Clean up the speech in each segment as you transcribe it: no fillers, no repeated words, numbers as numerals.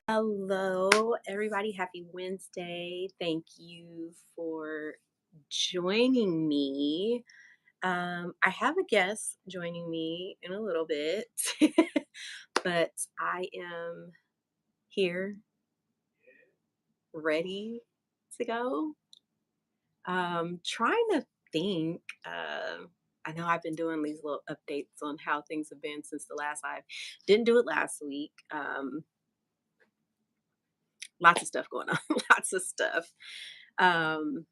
Hello, everybody. Happy Wednesday. Thank you for joining me. I have a guest joining me in a little bit, but I am here ready to go. Trying to think. I know I've been doing these little updates on how things have been since the last I didn't do it last week. Lots of stuff going on, lots of stuff. Um,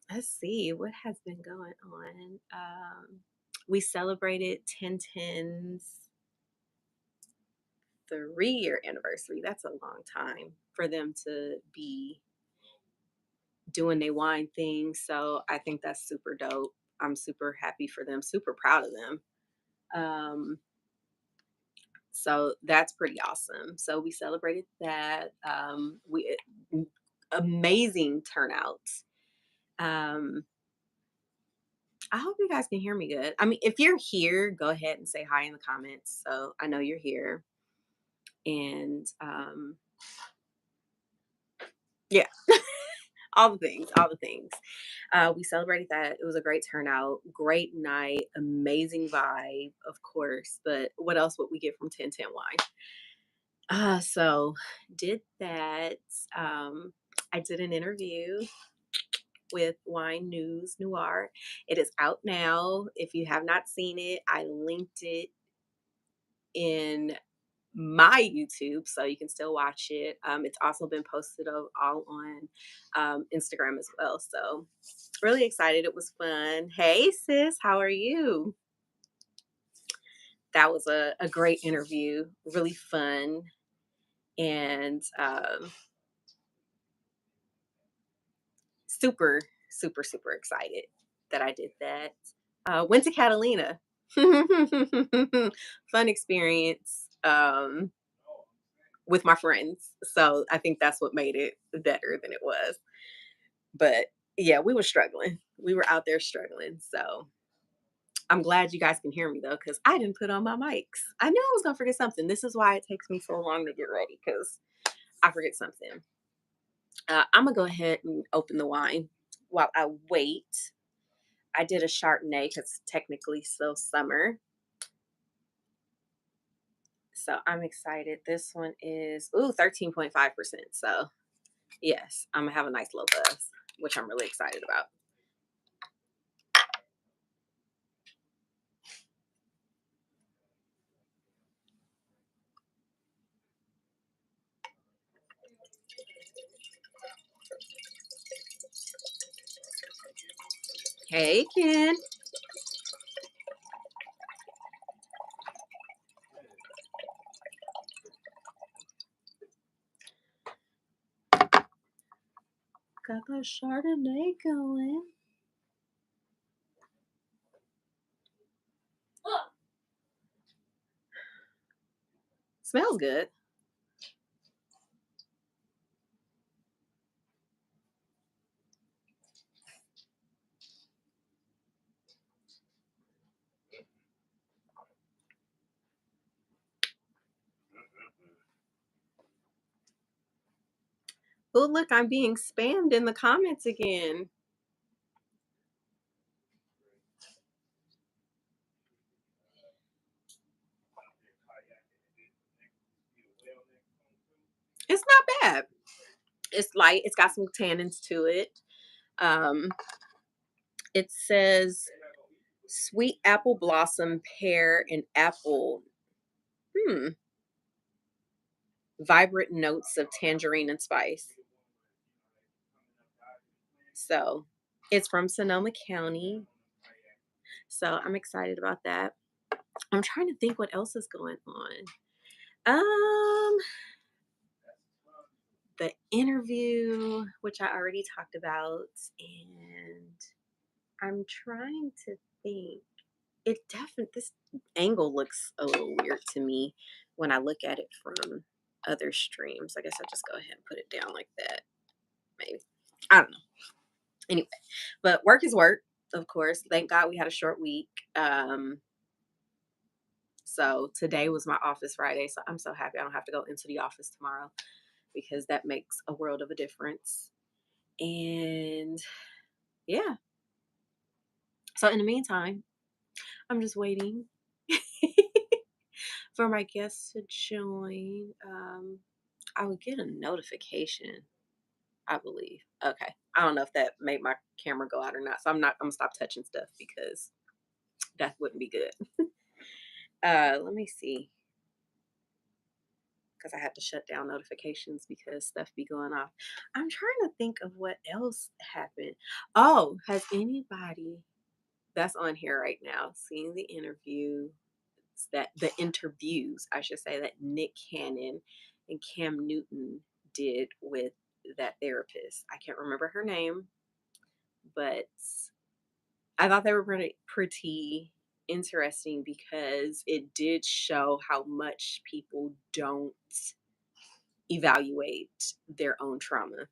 let's see what has been going on. We celebrated 1010's 3-year anniversary. That's a long time for them to be doing their wine thing. So I think that's super dope. I'm super happy for them, super proud of them. Um, so that's pretty awesome. So we celebrated that. We amazing turnout. Um, I hope you guys can hear me good. I mean, if you're here, go ahead and say hi in the comments so I know you're here. And yeah, all the things, all the things. We celebrated that. It was a great turnout, great night, amazing vibe, of course. But what else would we get from 1010 Wine? So did that. Um, I did an interview with Wine News Noir. It is out now. If you have not seen it, I linked it in my YouTube, so you can still watch it. It's also been posted all on Instagram as well. So really excited. It was fun. Hey sis, how are you? That was a great interview, really fun, and super, super, super excited that I did that. Went to Catalina. Fun experience. With my friends. So I think that's what made it better than it was. But yeah, we were struggling. We were out there struggling. So I'm glad you guys can hear me though, because I didn't put on my mics. I knew I was gonna forget something. This is why it takes me so long to get ready, because I forget something. I'm gonna go ahead and open the wine while I wait. I did a Chardonnay because it's technically still summer. So I'm excited. This one is 13.5%. So yes, I'm gonna have a nice little buzz, which I'm really excited about. Hey, Ken. Got that Chardonnay going. Smells good. Oh, look, I'm being spammed in the comments again. It's not bad. It's light. It's got some tannins to it. Um, it says sweet apple blossom, pear, and apple. Hmm. Vibrant notes of tangerine and spice. So it's from Sonoma County. So I'm excited about that. I'm trying to think what else is going on. Um, the interview, which I already talked about, and I'm trying to think. It definitely this angle looks a little weird to me when I look at it from other streams. I guess I'll just go ahead and put it down like that. Maybe. I don't know. Anyway, but work is work, of course. Thank God we had a short week. So today was my office Friday. So I'm so happy I don't have to go into the office tomorrow. because that makes a world of a difference. And yeah, so in the meantime, I'm just waiting for my guests to join. I would get a notification, I believe. Okay. I don't know if that made my camera go out or not. So I'm gonna stop touching stuff because that wouldn't be good. Let me see. Because I had to shut down notifications because stuff be going off. I'm trying to think of what else happened. Oh, has anybody that's on here right now seen the interview that the interviews, I should say, that Nick Cannon and Cam Newton did with that therapist? I can't remember her name, but I thought they were pretty interesting because it did show how much people don't evaluate their own trauma.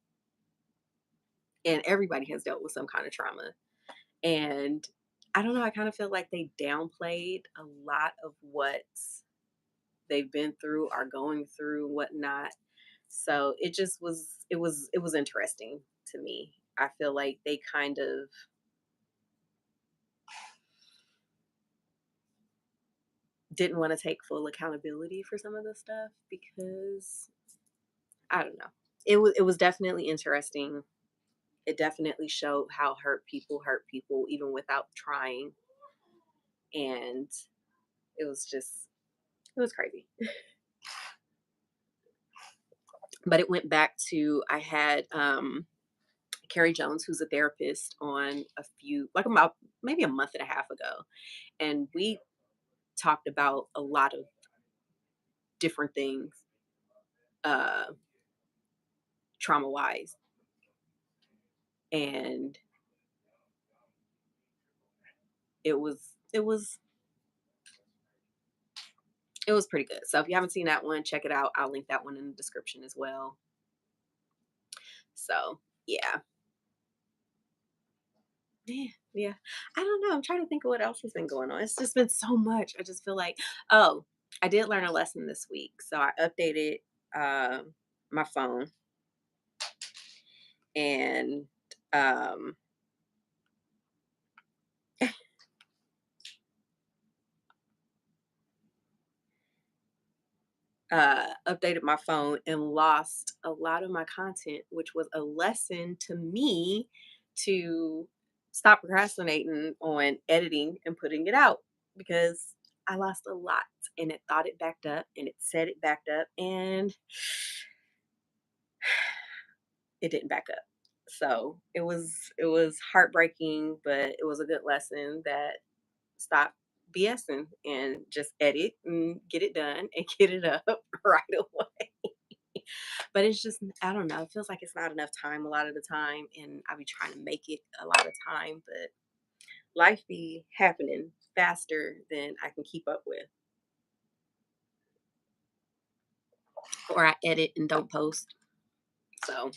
And everybody has dealt with some kind of trauma. And I don't know, I kind of feel like they downplayed a lot of what they've been through, are going through, whatnot. So it was interesting to me. I feel like they kind of didn't want to take full accountability for some of the stuff because I don't know. It was definitely interesting. It definitely showed how hurt people even without trying. And it was just it was crazy. But it went back to I had Carrie Jones, who's a therapist, on a few like about maybe a month and a half ago. And we talked about a lot of different things, uh, trauma wise. And it was it was it was pretty good. So if you haven't seen that one, check it out. I'll link that one in the description as well. So yeah. Yeah, yeah. I don't know. I'm trying to think of what else has been going on. It's just been so much. I just feel like, oh, I did learn a lesson this week. So I updated my phone and um, updated my phone and lost a lot of my content, which was a lesson to me to stop procrastinating on editing and putting it out because I lost a lot and it thought it backed up and it said it backed up and it didn't back up. So it was heartbreaking, but it was a good lesson that stop BSing and just edit and get it done and get it up right away. But it's just I don't know. It feels like it's not enough time a lot of the time, and I be trying to make it a lot of time, but life be happening faster than I can keep up with, or I edit and don't post. So,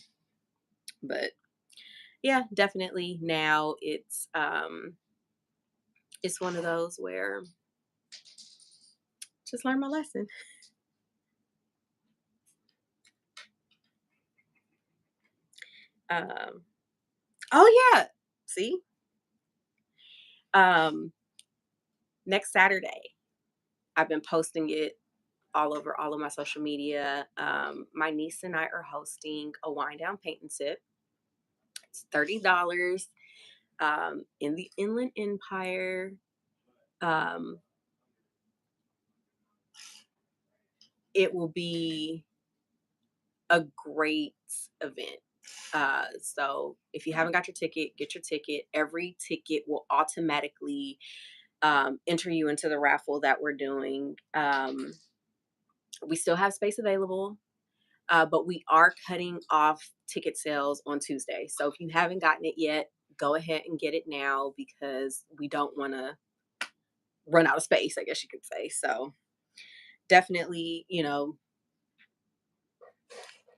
but yeah, definitely now it's one of those where just learn my lesson. Um, oh yeah, see, um, next Saturday I've been posting it all over all of my social media. My niece and I are hosting a wind down paint and sip. It's $30 in the Inland Empire. Um, it will be a great event. So if you haven't got your ticket, get your ticket. Every ticket will automatically enter you into the raffle that we're doing. We still have space available, but we are cutting off ticket sales on Tuesday. So if you haven't gotten it yet, go ahead and get it now because we don't want to run out of space, I guess you could say. So definitely,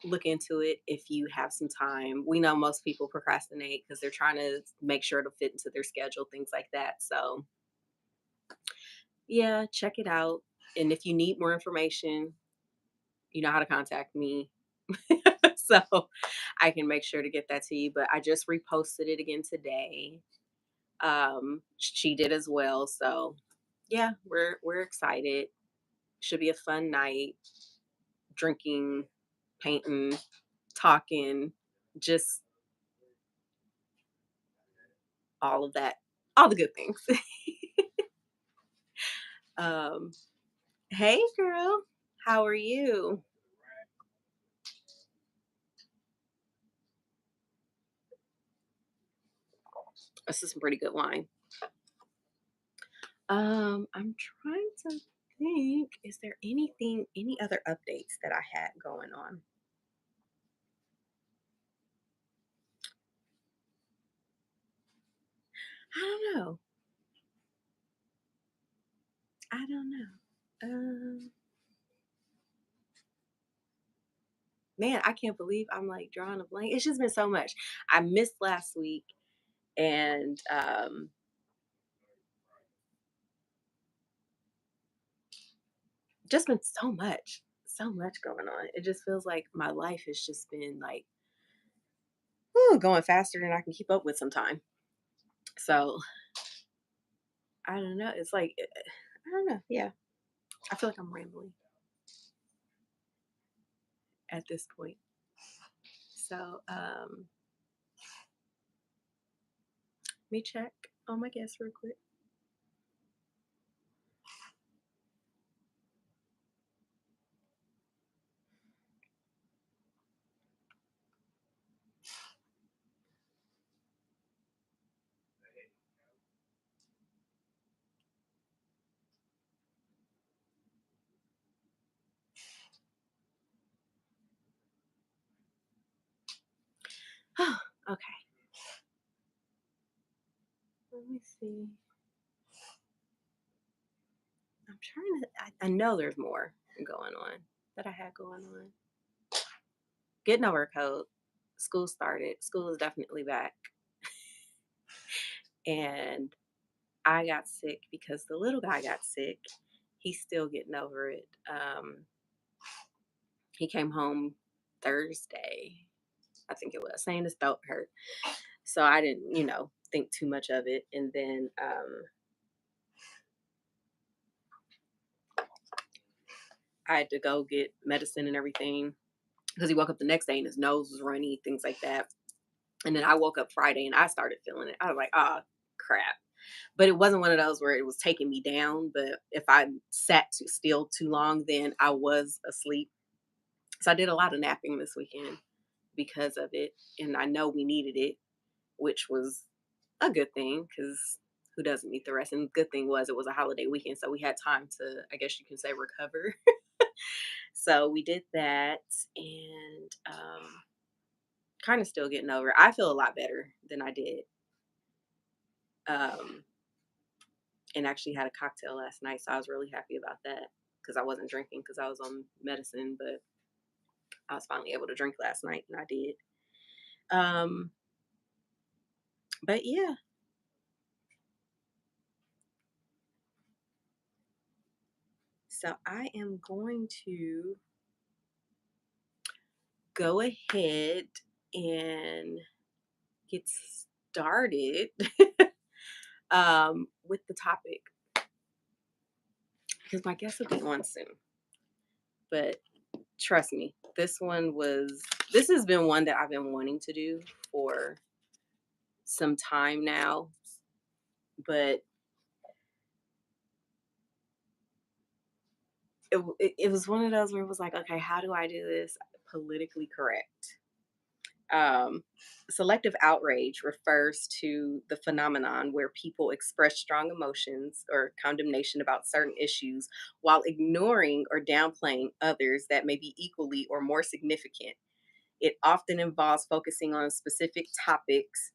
look into it if you have some time. We know most people procrastinate because they're trying to make sure it'll fit into their schedule, things like that. So yeah, check it out. And if you need more information, you know how to contact me. So I can make sure to get that to you. But I just reposted it again today. She did as well. So yeah, we're excited. Should be a fun night. Drinking, painting, talking, just all of that, all the good things. um, hey girl, how are you? This is some pretty good wine. I'm trying to think, is there any other updates that I had going on? I don't know. I don't know. Man, I can't believe I'm like drawing a blank. It's just been so much. I missed last week and just been so much going on. It just feels like my life has just been like going faster than I can keep up with sometime. So I don't know. It's like I don't know. Yeah, I feel like I'm rambling at this point. So let me check on my guests real quick. Okay, let me see. I'm trying to. I know there's more going on that I had going on. Getting over a cold. School started. School is definitely back, and I got sick because the little guy got sick. He's still getting over it. He came home Thursday, I think it was, saying his throat hurt. So I didn't, think too much of it. And then I had to go get medicine and everything because he woke up the next day and his nose was runny, things like that. And then I woke up Friday and I started feeling it. I was like, ah, crap. But it wasn't one of those where it was taking me down. But if I sat too still too long, then I was asleep. So I did a lot of napping this weekend because of it. And I know we needed it, which was a good thing because who doesn't need the rest? And the good thing was it was a holiday weekend. So we had time to, I guess you can say, recover. So we did that and kind of still getting over it. I feel a lot better than I did. Um, and actually had a cocktail last night. So I was really happy about that because I wasn't drinking because I was on medicine, but I was finally able to drink last night and I did. Um, but yeah, so I am going to go ahead and get started with the topic because my guest will be on soon. But trust me, this has been one that I've been wanting to do for some time now, but it was one of those where it was like, okay, how do I do this politically correct? Um, Selective outrage refers to the phenomenon where people express strong emotions or condemnation about certain issues while ignoring or downplaying others that may be equally or more significant. It often involves focusing on specific topics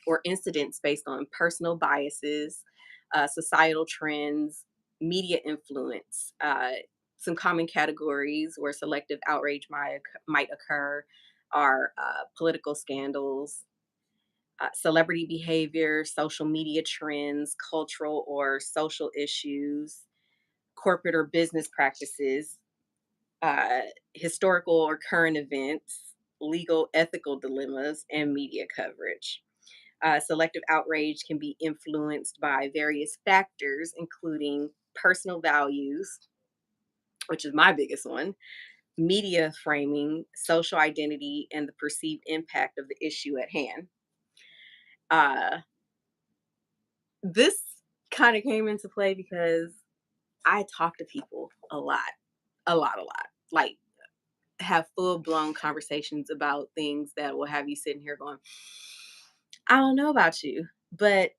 or incidents based on personal biases, societal trends, media influence. Some common categories where selective outrage might occur are political scandals, celebrity behavior, social media trends, cultural or social issues, corporate or business practices, uh, historical or current events, legal, ethical dilemmas, and media coverage. Selective outrage can be influenced by various factors, including personal values, which is my biggest one, media framing, social identity, and the perceived impact of the issue at hand. Uh, this kind of came into play because I talk to people a lot, a lot, a lot. Like, have full blown conversations about things that will have you sitting here going, I don't know about you, but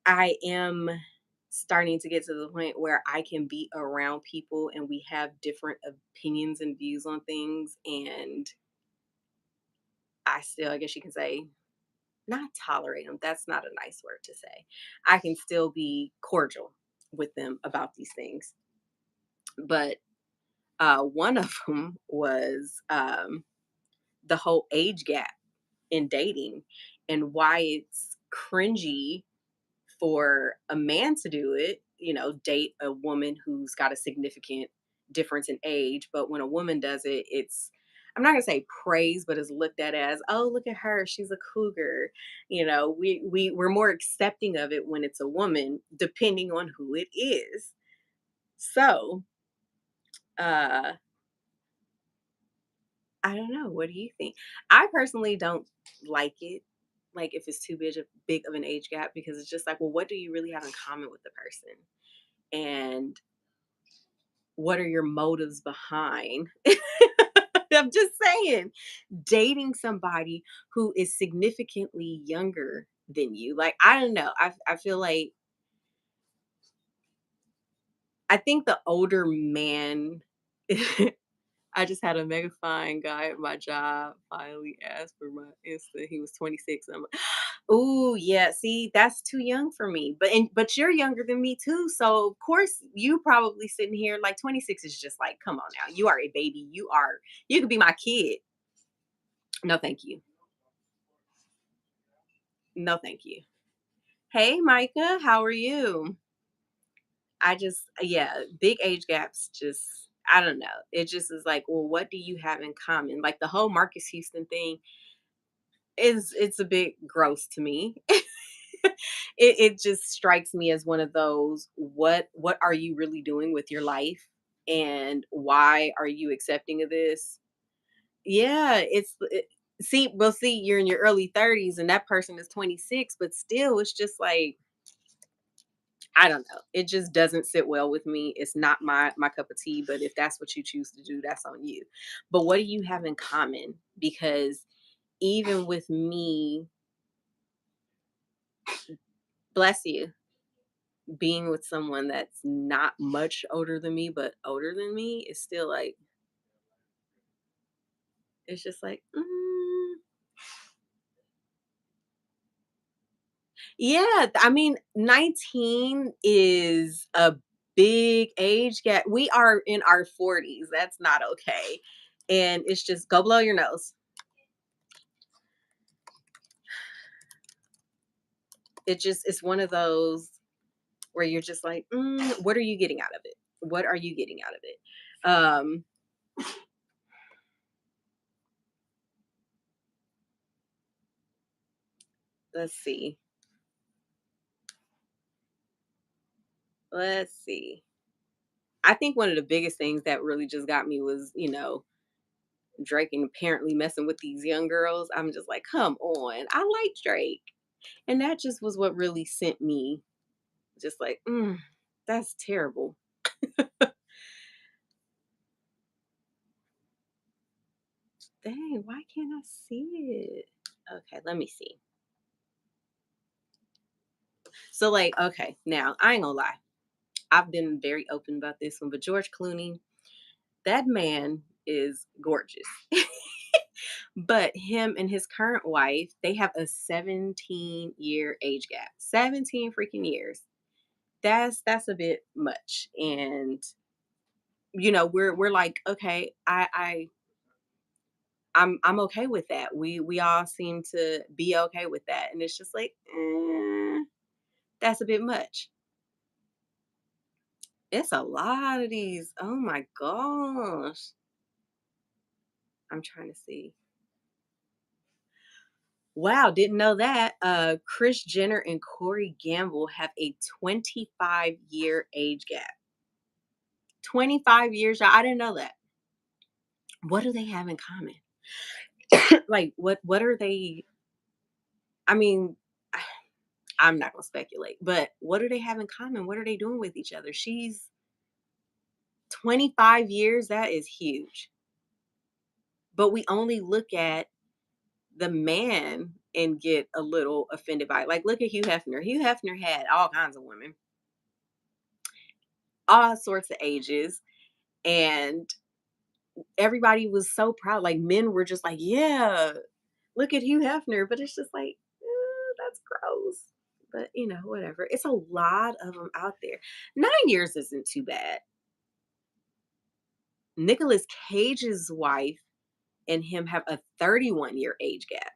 I am starting to get to the point where I can be around people and we have different opinions and views on things. And I still, I guess you can say, not tolerate them. That's not a nice word to say. I can still be cordial with them about these things. But one of them was the whole age gap in dating and why it's cringy for a man to do it, date a woman who's got a significant difference in age. But when a woman does it, it's, I'm not gonna say praise, but it's looked at as, oh, look at her, she's a cougar. We're more accepting of it when it's a woman, depending on who it is. So, uh, I don't know. What do you think? I personally don't like it. Like if it's too big of an age gap, because it's just like, well, what do you really have in common with the person? And what are your motives behind? I'm just saying, dating somebody who is significantly younger than you. Like, I don't know. I feel like I think the older man I just had a mega fine guy at my job finally ask for my Insta. He was 26. I'm like, oh yeah, see, that's too young for me. But you're younger than me too. So of course you probably sitting here like 26 is just like, come on now. You are a baby. You could be my kid. No, thank you. No, thank you. Hey Micah, how are you? I just yeah, big age gaps just I don't know. It just is like, well, what do you have in common? Like the whole Marcus Houston thing it's a bit gross to me. It just strikes me as one of those, what are you really doing with your life and why are you accepting of this? Yeah, see, you're in your early 30s and that person is 26, but still it's just like I don't know. It just doesn't sit well with me. It's not my cup of tea, but if that's what you choose to do, that's on you. But what do you have in common? Because even with me, bless you, being with someone that's not much older than me, but older than me is still like, it's just like, yeah. I mean, 19 is a big age gap. We are in our 40s. That's not okay. And it's just go blow your nose. It's one of those where you're just like, what are you getting out of it? What are you getting out of it? Let's see. Let's see. I think one of the biggest things that really just got me was, Drake and apparently messing with these young girls. I'm just like, come on. I like Drake. And that just was what really sent me just like, that's terrible. Dang, why can't I see it? Okay, let me see. So, like, okay, now I ain't gonna lie. I've been very open about this one, but George Clooney, that man is gorgeous. But him and his current wife, they have a 17-year age gap. 17 freaking years. That's a bit much. And we're like, okay, I'm okay with that. We all seem to be okay with that. And it's just like, that's a bit much. It's a lot of these. Oh my gosh. I'm trying to see. Wow, didn't know that. Chris Jenner and Corey Gamble have a 25-year age gap. 25 years. I didn't know that. What do they have in common? Like what are they I mean, I'm not going to speculate, but what do they have in common? What are they doing with each other? She's 25 years. That is huge. But we only look at the man and get a little offended by it. Like, look at Hugh Hefner. Hugh Hefner had all kinds of women, all sorts of ages, and everybody was so proud. Like, men were just like, yeah, look at Hugh Hefner. But it's just like, that's gross. But, whatever. It's a lot of them out there. 9 years isn't too bad. Nicolas Cage's wife and him have a 31-year age gap.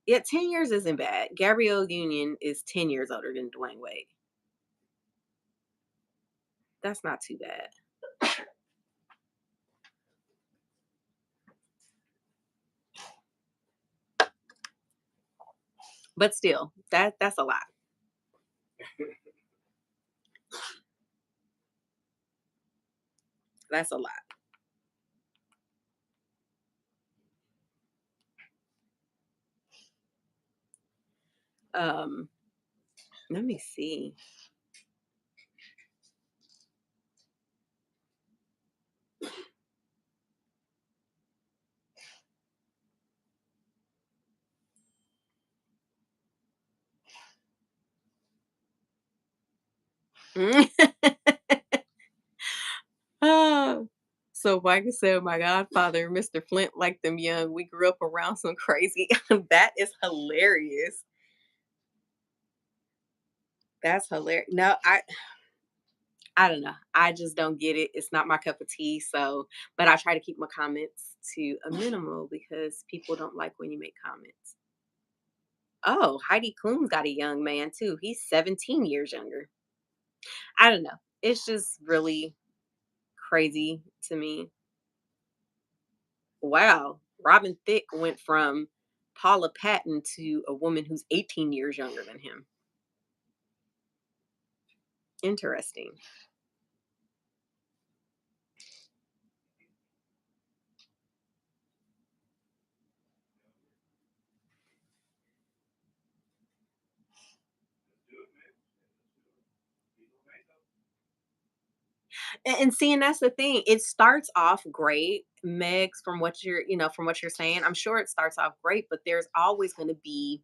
Yeah, 10 years isn't bad. Gabrielle Union is 10 years older than Dwayne Wade. That's not too bad. But still, that's a lot. That's a lot. Um, Let me see. Oh. So Micah said, my godfather, Mr. Flint, liked them young. We grew up around some crazy. That is hilarious. That's hilarious. No, I don't know. I just don't get it. It's not my cup of tea. So, but I try to keep my comments to a minimal because people don't like when you make comments. Oh, Heidi Klum's got a young man too. He's 17 years younger. I don't know. It's just really crazy to me. Wow. Robin Thicke went from Paula Patton to a woman who's 18 years younger than him. Interesting. And see, and that's the thing. It starts off great, Megs, from what you're saying. I'm sure it starts off great, but there's always going to be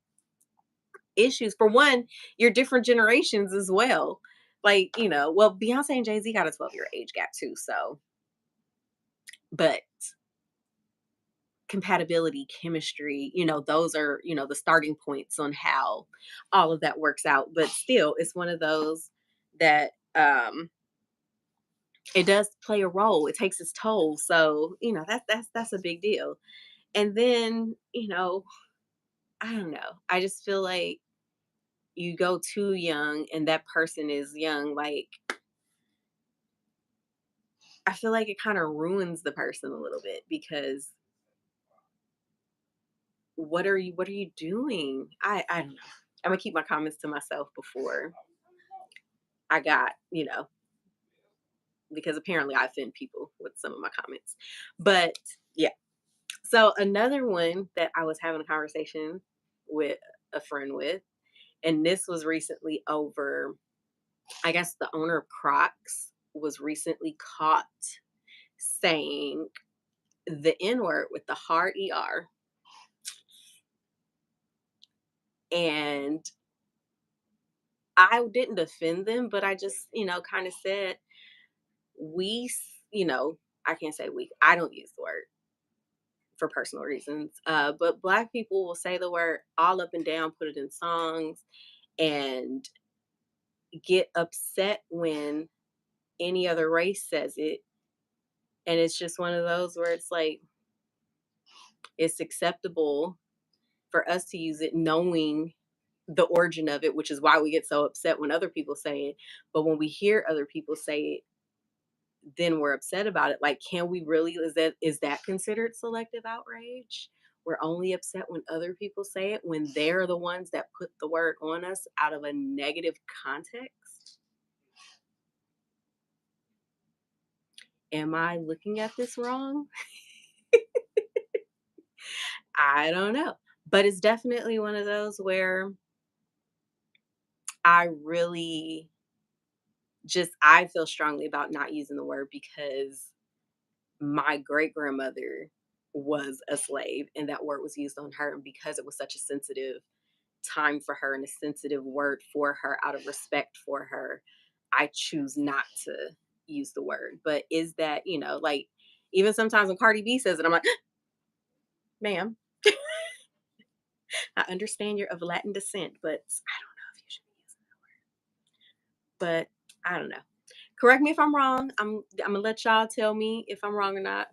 issues. For one, you're different generations as well. Like, well, Beyonce and Jay-Z got a 12-year age gap too. So, but compatibility, chemistry, those are, the starting points on how all of that works out. But still, it's one of those that it does play a role. It takes its toll. So, that's a big deal. And then, I don't know. I just feel like you go too young and that person is young. Like, I feel like it kind of ruins the person a little bit because what are you doing? I don't know. I'm gonna keep my comments to myself before I got, because apparently I offend people with some of my comments. But yeah. So another one that I was having a conversation with a friend with, and this was recently over, I guess the owner of Crocs was recently caught saying the N word with the hard ER. And I didn't defend them, but I just, kind of said, we, I can't say we, I don't use the word for personal reasons. But Black people will say the word all up and down, put it in songs, and get upset when any other race says it. And it's just one of those where it's like, it's acceptable for us to use it knowing the origin of it, which is why we get so upset when other people say it. But when we hear other people say it, then we're upset about it. Like, can we really, is that considered selective outrage? We're only upset when other people say it, when they're the ones that put the word on us out of a negative context. Am I looking at this wrong? I don't know. But it's definitely one of those where I really I feel strongly about not using the word, because my great grandmother was a slave and that word was used on her. And because it was such a sensitive time for her and a sensitive word for her, out of respect for her, I choose not to use the word. But is that, like, even sometimes when Cardi B says it, I'm like, ma'am, I understand you're of Latin descent, but I don't know if you should be using it. But I don't know. Correct me if I'm wrong. I'm gonna let y'all tell me if I'm wrong or not.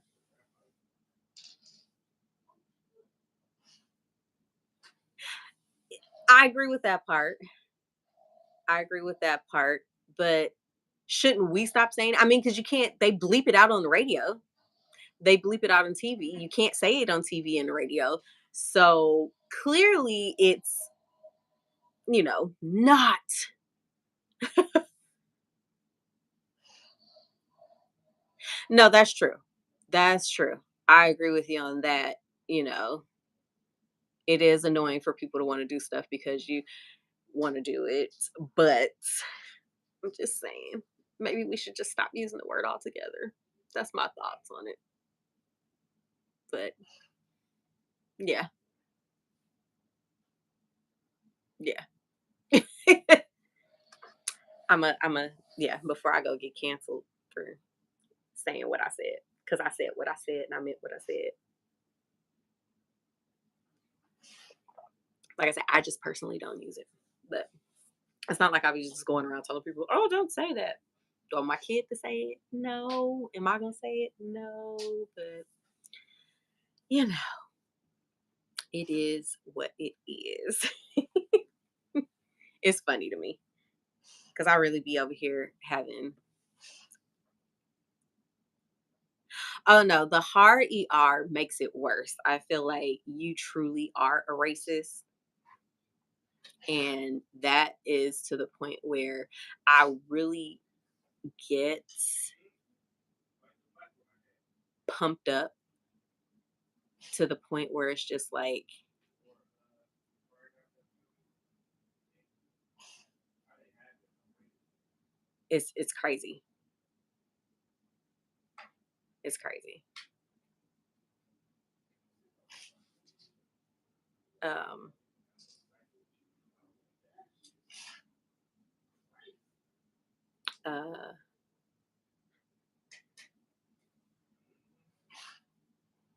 I agree with that part. I agree with that part. But shouldn't we stop saying? I mean, because you can't. They bleep it out on the radio. They bleep it out on TV. You can't say it on TV and the radio. So clearly, it's not. No, that's true. That's true. I agree with you on that. You know, it is annoying for people to want to do stuff because you want to do it, but I'm just saying, maybe we should just stop using the word altogether. That's my thoughts on it. But yeah, yeah. Yeah, before I go get canceled for saying what I said, because I said what I said and I meant what I said. Like I said, I just personally don't use it. But it's not like I was just going around telling people, oh, don't say that. Do I want my kid to say it? No. Am I going to say it? No. But, you know, it is what it is. It's funny to me because I really be over here having. Oh no, the hard ER makes it worse. I feel like you truly are a racist. And that is to the point where I really get pumped up to the point where it's just like it's crazy. It's crazy. Um uh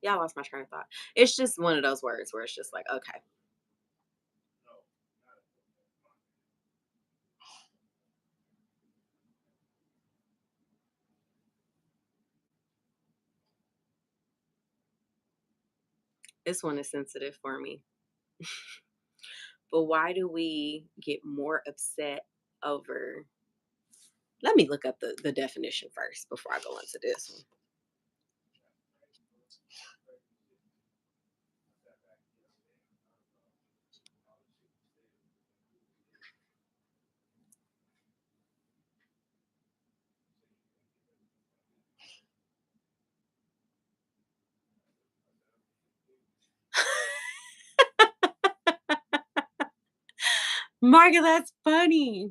yeah, I lost my train of thought. It's just one of those words where it's just like, okay, this one is sensitive for me. But why do we get more upset over, let me look up the definition first before I go into this one. Margaret, that's funny.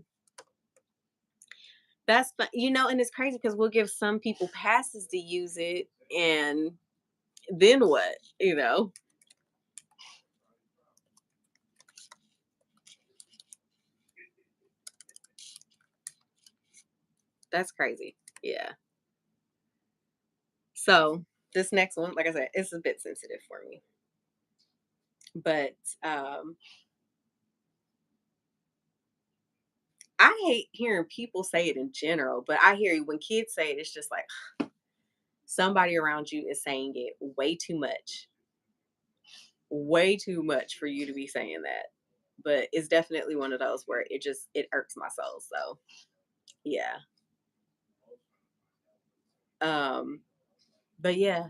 And it's crazy because we'll give some people passes to use it, and then what? That's crazy. Yeah. So this next one, like I said, it's a bit sensitive for me. But I hate hearing people say it in general, but I hear you when kids say it, it's just like somebody around you is saying it way too much for you to be saying that. But it's definitely one of those where it irks my soul. So yeah. Um, but yeah,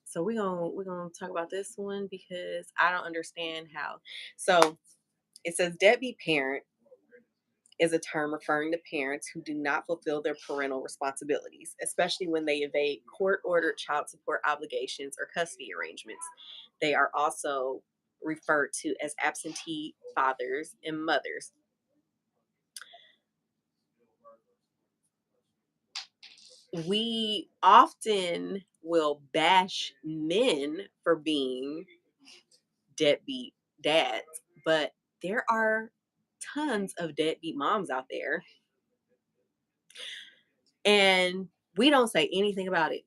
so we're gonna talk about this one because I don't understand how. So it says deadbeat parent is a term referring to parents who do not fulfill their parental responsibilities, especially when they evade court ordered child support obligations or custody arrangements. They are also referred to as absentee fathers and mothers. We often will bash men for being deadbeat dads, but there are tons of deadbeat moms out there, and we don't say anything about it.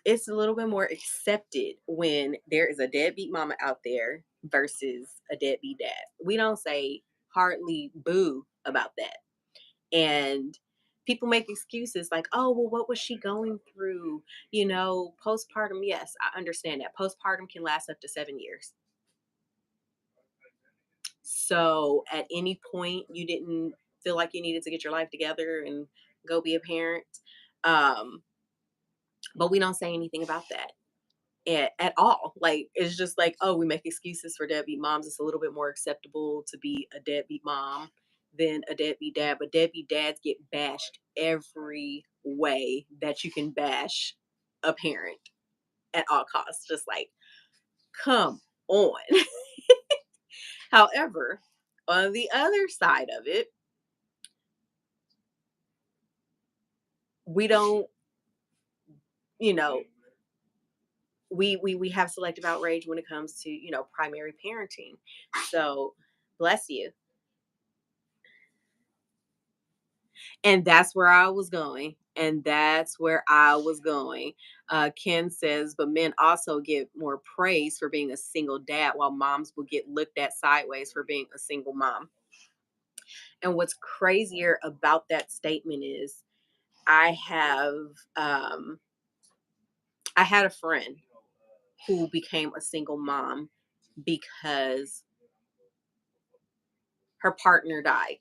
It's a little bit more accepted when there is a deadbeat mama out there versus a deadbeat dad. We don't say hardly boo about that. And people make excuses like, oh, well, what was she going through? Postpartum. Yes, I understand that. Postpartum can last up to 7 years. So at any point, you didn't feel like you needed to get your life together and go be a parent. Um, but we don't say anything about that at all. Like, it's just like, oh, we make excuses for deadbeat moms. It's a little bit more acceptable to be a deadbeat mom than a deadbeat dad. But deadbeat dads get bashed every way that you can bash a parent at all costs. Just like, come on. However, on the other side of it, we don't, you know, we have selective outrage when it comes to, primary parenting. So bless you. And that's where I was going. And that's where I was going. Ken says, but men also get more praise for being a single dad, while moms will get looked at sideways for being a single mom. And what's crazier about that statement is I have I had a friend who became a single mom because her partner died.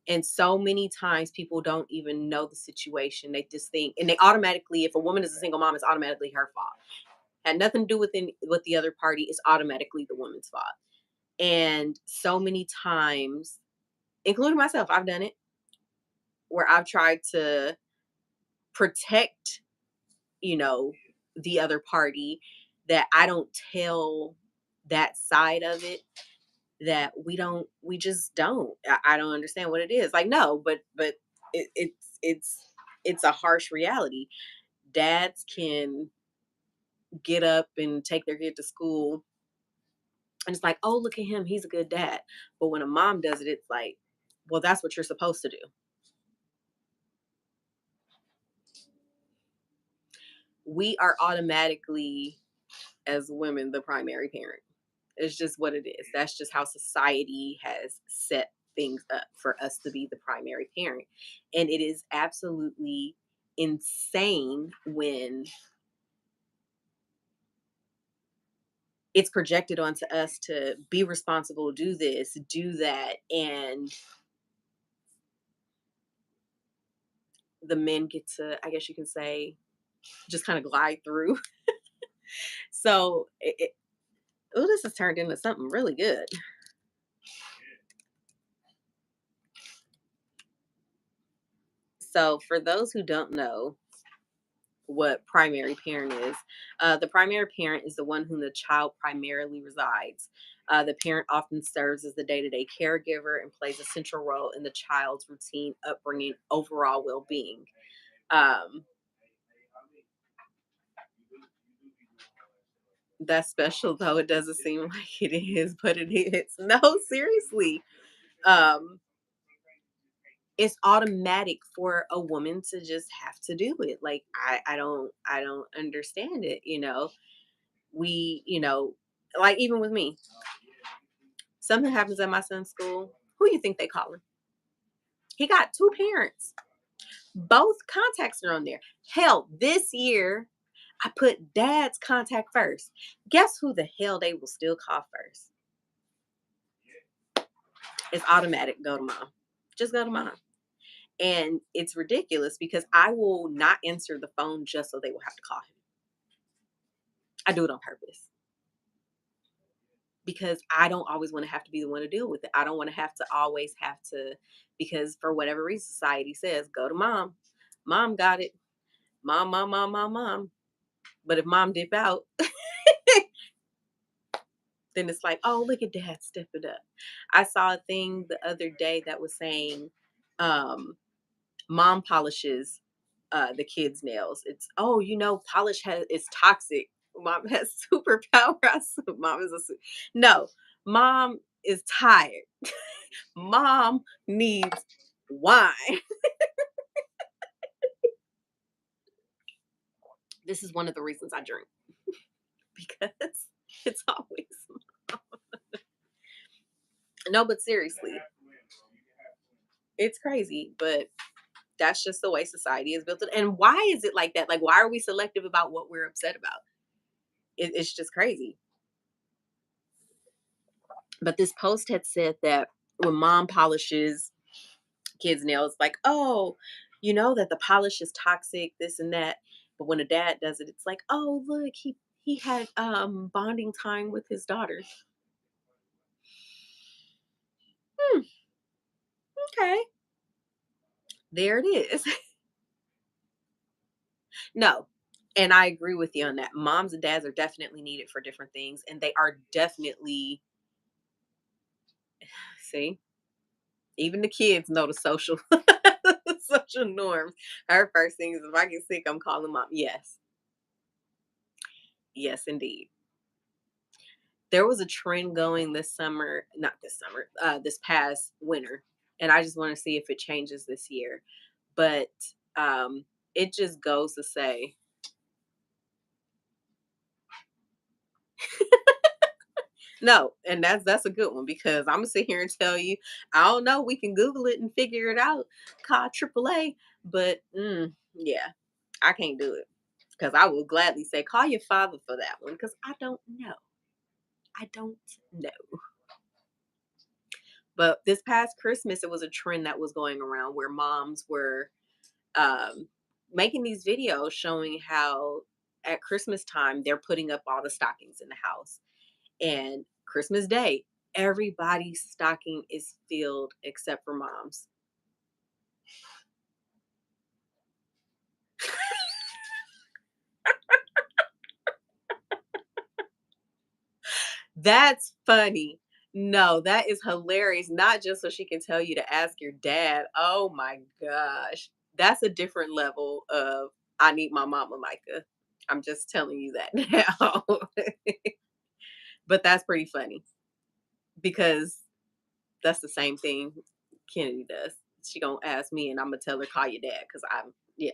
And so many times people don't even know the situation. They just think, and they automatically, if a woman is a single mom, it's automatically her fault. Had nothing to do with the other party. It's automatically the woman's fault. And so many times, including myself, I've done it where I've tried to protect, you know, the other party, that I don't tell that side of it, that we just don't. I don't understand what it is. Like, no, but it's a harsh reality. Dads can get up and take their kid to school, and it's like, oh, look at him, he's a good dad. But when a mom does it, it's like, well, that's what you're supposed to do. We are automatically, as women, the primary parent. It's just what it is. That's just how society has set things up for us to be the primary parent. And it is absolutely insane when it's projected onto us to be responsible, do this, do that, and the men get to, I guess you can say, just kind of glide through. So, oh, this has turned into something really good. So, for those who don't know what primary parent is, the primary parent is the one whom the child primarily resides. The parent often serves as the day to day caregiver and plays a central role in the child's routine, upbringing, overall well being. Um, that's special, though. It doesn't seem like it is, but it is. No, seriously. Um, it's automatic for a woman to just have to do it. Like, I don't understand it, We, like, even with me, something happens at my son's school. Who you think they call him? He got two parents. Both contacts are on there. Hell, this year I put dad's contact first. Guess who the hell they will still call first? It's automatic. Go to mom. Just go to mom. And it's ridiculous because I will not answer the phone just so they will have to call him. I do it on purpose because I don't always want to have to be the one to deal with it. I don't want to have to always have to, because for whatever reason, society says, go to mom. Mom got it. Mom, mom, mom, mom, mom. But if mom dip out, then it's like, oh, look at dad stepping up. I saw a thing the other day that was saying, mom polishes the kids' nails. It's, oh, polish has is toxic. Mom has superpower. Mom is no. Mom is tired. Mom needs wine. This is one of the reasons I drink because it's always no. But seriously, it's crazy. But that's just the way society is built. And why is it like that? Like, why are we selective about what we're upset about? It's just crazy. But this post had said that when mom polishes kids' nails, like, oh, you know that the polish is toxic, this and that. But when a dad does it, it's like, oh, look, he had bonding time with his daughter. Hmm, okay, there it is. No. And I agree with you on that. Moms and dads are definitely needed for different things, and they are definitely, see, even the kids know the social social norms. Her first thing is if I get sick, I'm calling mom. Yes. Yes, indeed. There was a trend going this summer, not this summer, this past winter, and I just want to see if it changes this year. But um, it just goes to say, no, and that's a good one because I'm gonna sit here and tell you, I don't know, we can Google it and figure it out. Call AAA, but yeah, I can't do it because I will gladly say, call your father for that one because I don't know. I don't know. But this past Christmas, it was a trend that was going around where moms were um, making these videos showing how at Christmas time they're putting up all the stockings in the house. And Christmas Day, everybody's stocking is filled except for mom's. That's funny. No, that is hilarious. Not just so she can tell you to ask your dad. Oh my gosh. That's a different level of I need my mama Micah. I'm just telling you that now. But that's pretty funny because that's the same thing Kennedy does. She gonna ask me and I'm gonna tell her call your dad because I'm yeah.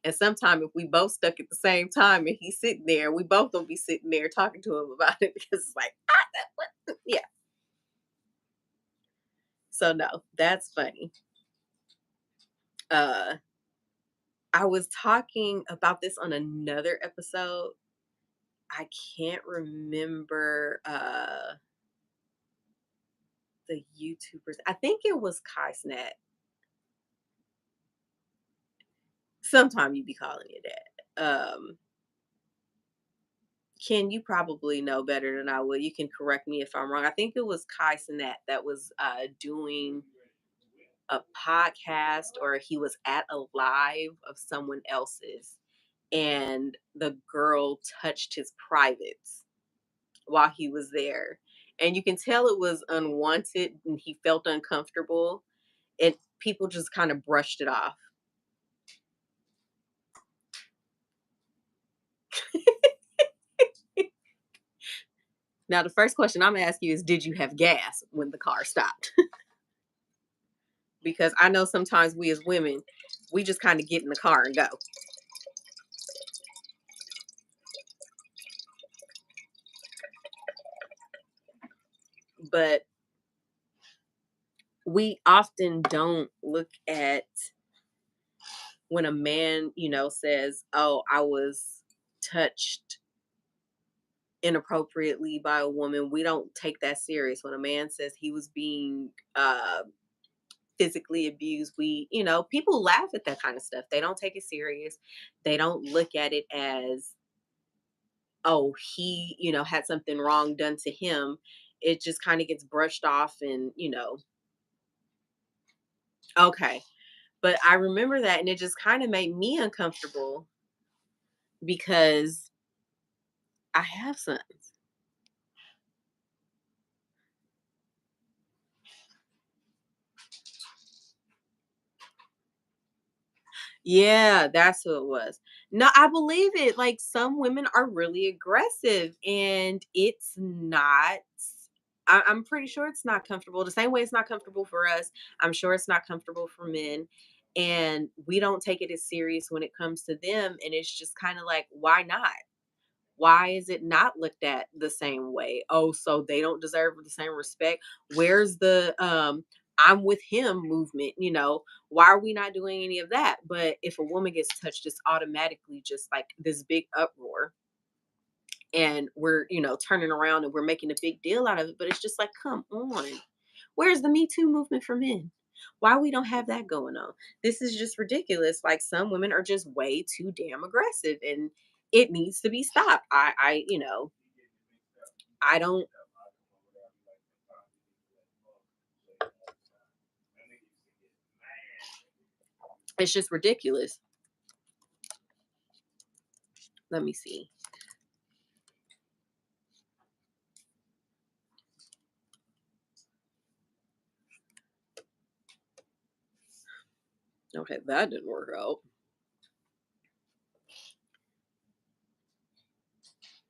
And sometime if we both stuck at the same time and he's sitting there, we both gonna be sitting there talking to him about it because it's like what? Yeah. So no, that's funny. Uh I was talking about this on another episode. I can't remember the YouTubers. I think it was Kai Snat. Sometime you be calling your dad. Ken, you probably know better than I would. You can correct me if I'm wrong. I think it was Kai Cenat that was doing a podcast or he was at a live of someone else's and the girl touched his privates while he was there. And you can tell it was unwanted and he felt uncomfortable. And people just kind of brushed it off. Now, the first question I'm gonna ask you is did you have gas when the car stopped? Because I know sometimes we as women, we just kind of get in the car and go. But we often don't look at when a man, says, "Oh, I was touched inappropriately by a woman." We don't take that serious when a man says he was being physically abused, people laugh at that kind of stuff. They don't take it serious. They don't look at it as, oh, he, had something wrong done to him. It just kind of gets brushed off and, okay. But I remember that, and it just kind of made me uncomfortable because I have sons. Yeah, that's who it was. No, I believe it. Like, some women are really aggressive, and it's not. I'm pretty sure it's not comfortable. The same way it's not comfortable for us, I'm sure it's not comfortable for men. And we don't take it as serious when it comes to them. And it's just kind of like, why not? Why is it not looked at the same way? Oh, so they don't deserve the same respect. Where's the I'm with him movement, Why are we not doing any of that? But if a woman gets touched, it's automatically just like this big uproar. And we're, turning around and we're making a big deal out of it. But it's just like, come on. Where's the Me Too movement for men? Why we don't have that going on? This is just ridiculous. Like, some women are just way too damn aggressive, and it needs to be stopped. I don't. It's just ridiculous. Let me see. Okay, that didn't work out.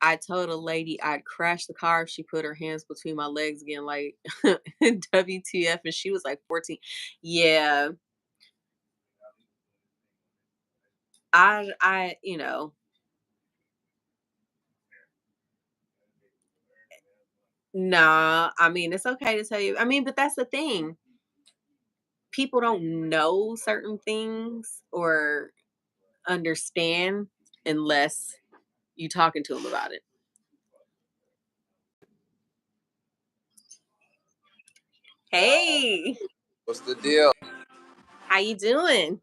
I told a lady I'd crash the car if she put her hands between my legs again, like WTF, and she was like 14. Yeah, I nah, I mean, it's okay to tell you. I mean, but that's the thing. People don't know certain things or understand unless you talking to them about it. Hey, What's the deal? how you doing?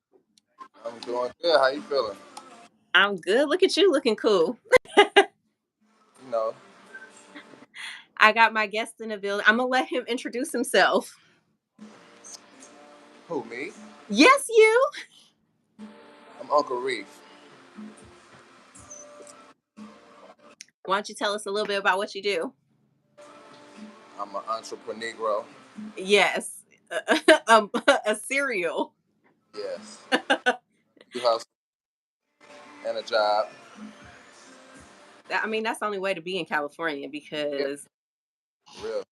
I'm doing good. How you feeling? I'm good. Look at you looking cool. You know, I got my guest in the building. I'm gonna let him introduce himself. who, me? Yes, you. I'm Uncle Reef. Why don't you tell us a little bit about what you do? I'm an entrepreneur. Yes, a cereal. Yes. You hustle and a job. I mean, that's the only way to be in California, Yeah, because real.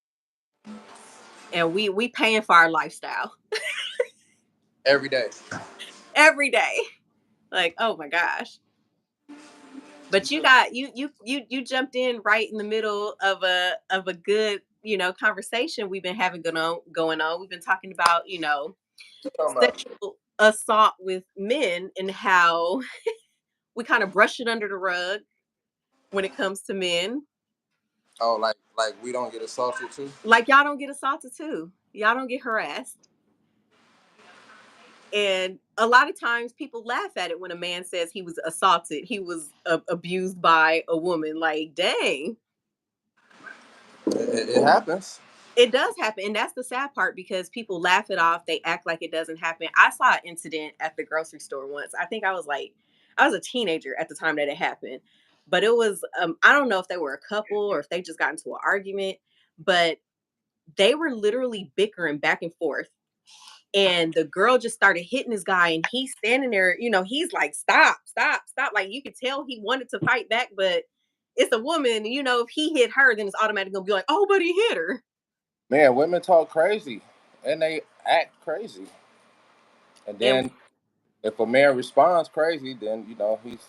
and we paying for our lifestyle Every day. every day. Like, oh my gosh. You But you do. got you jumped in right in the middle of a good, conversation we've been having going on. We've been talking about, You talking about? sexual assault with men, and how we kind of brush it under the rug when it comes to men. Oh, like we don't get assaulted too? Like, y'all don't get assaulted too. Y'all don't get harassed. And a lot of times people laugh at it when a man says he was assaulted, he was abused by a woman. Like, dang, It happens. it does happen. And that's the sad part, because people laugh it off. They act like it doesn't happen. I saw an incident at the grocery store once. I think I was a teenager at the time that it happened. But it was, I don't know if they were a couple or if they just got into an argument, but they were literally bickering back and forth. And the girl just started hitting this guy, and he's standing there, he's like, stop, stop, stop. Like, you could tell he wanted to fight back, but it's a woman, if he hit her, then it's automatically gonna be like, oh, but he hit her. Man, women talk crazy and they act crazy. And And then if a man responds crazy, then he's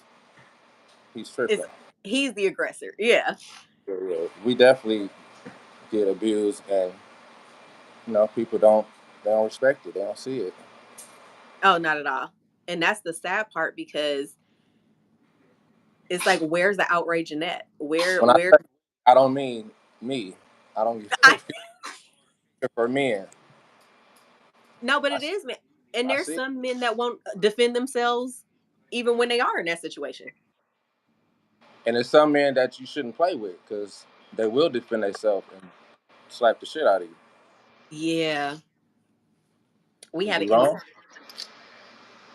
it's tripping. he's the aggressor. Yeah. Yeah, yeah. We definitely get abused, and people don't respect it. They don't see it. Oh, not at all. And that's the sad part, because it's like, where's the outrage in that? Where When I where say I don't mean me. I don't I for men. No, but I it see. is men. And I there's see. some men that won't defend themselves even when they are in that situation. And there's some men that you shouldn't play with because they will defend themselves and slap the shit out of you. Yeah. We Is had he an wrong?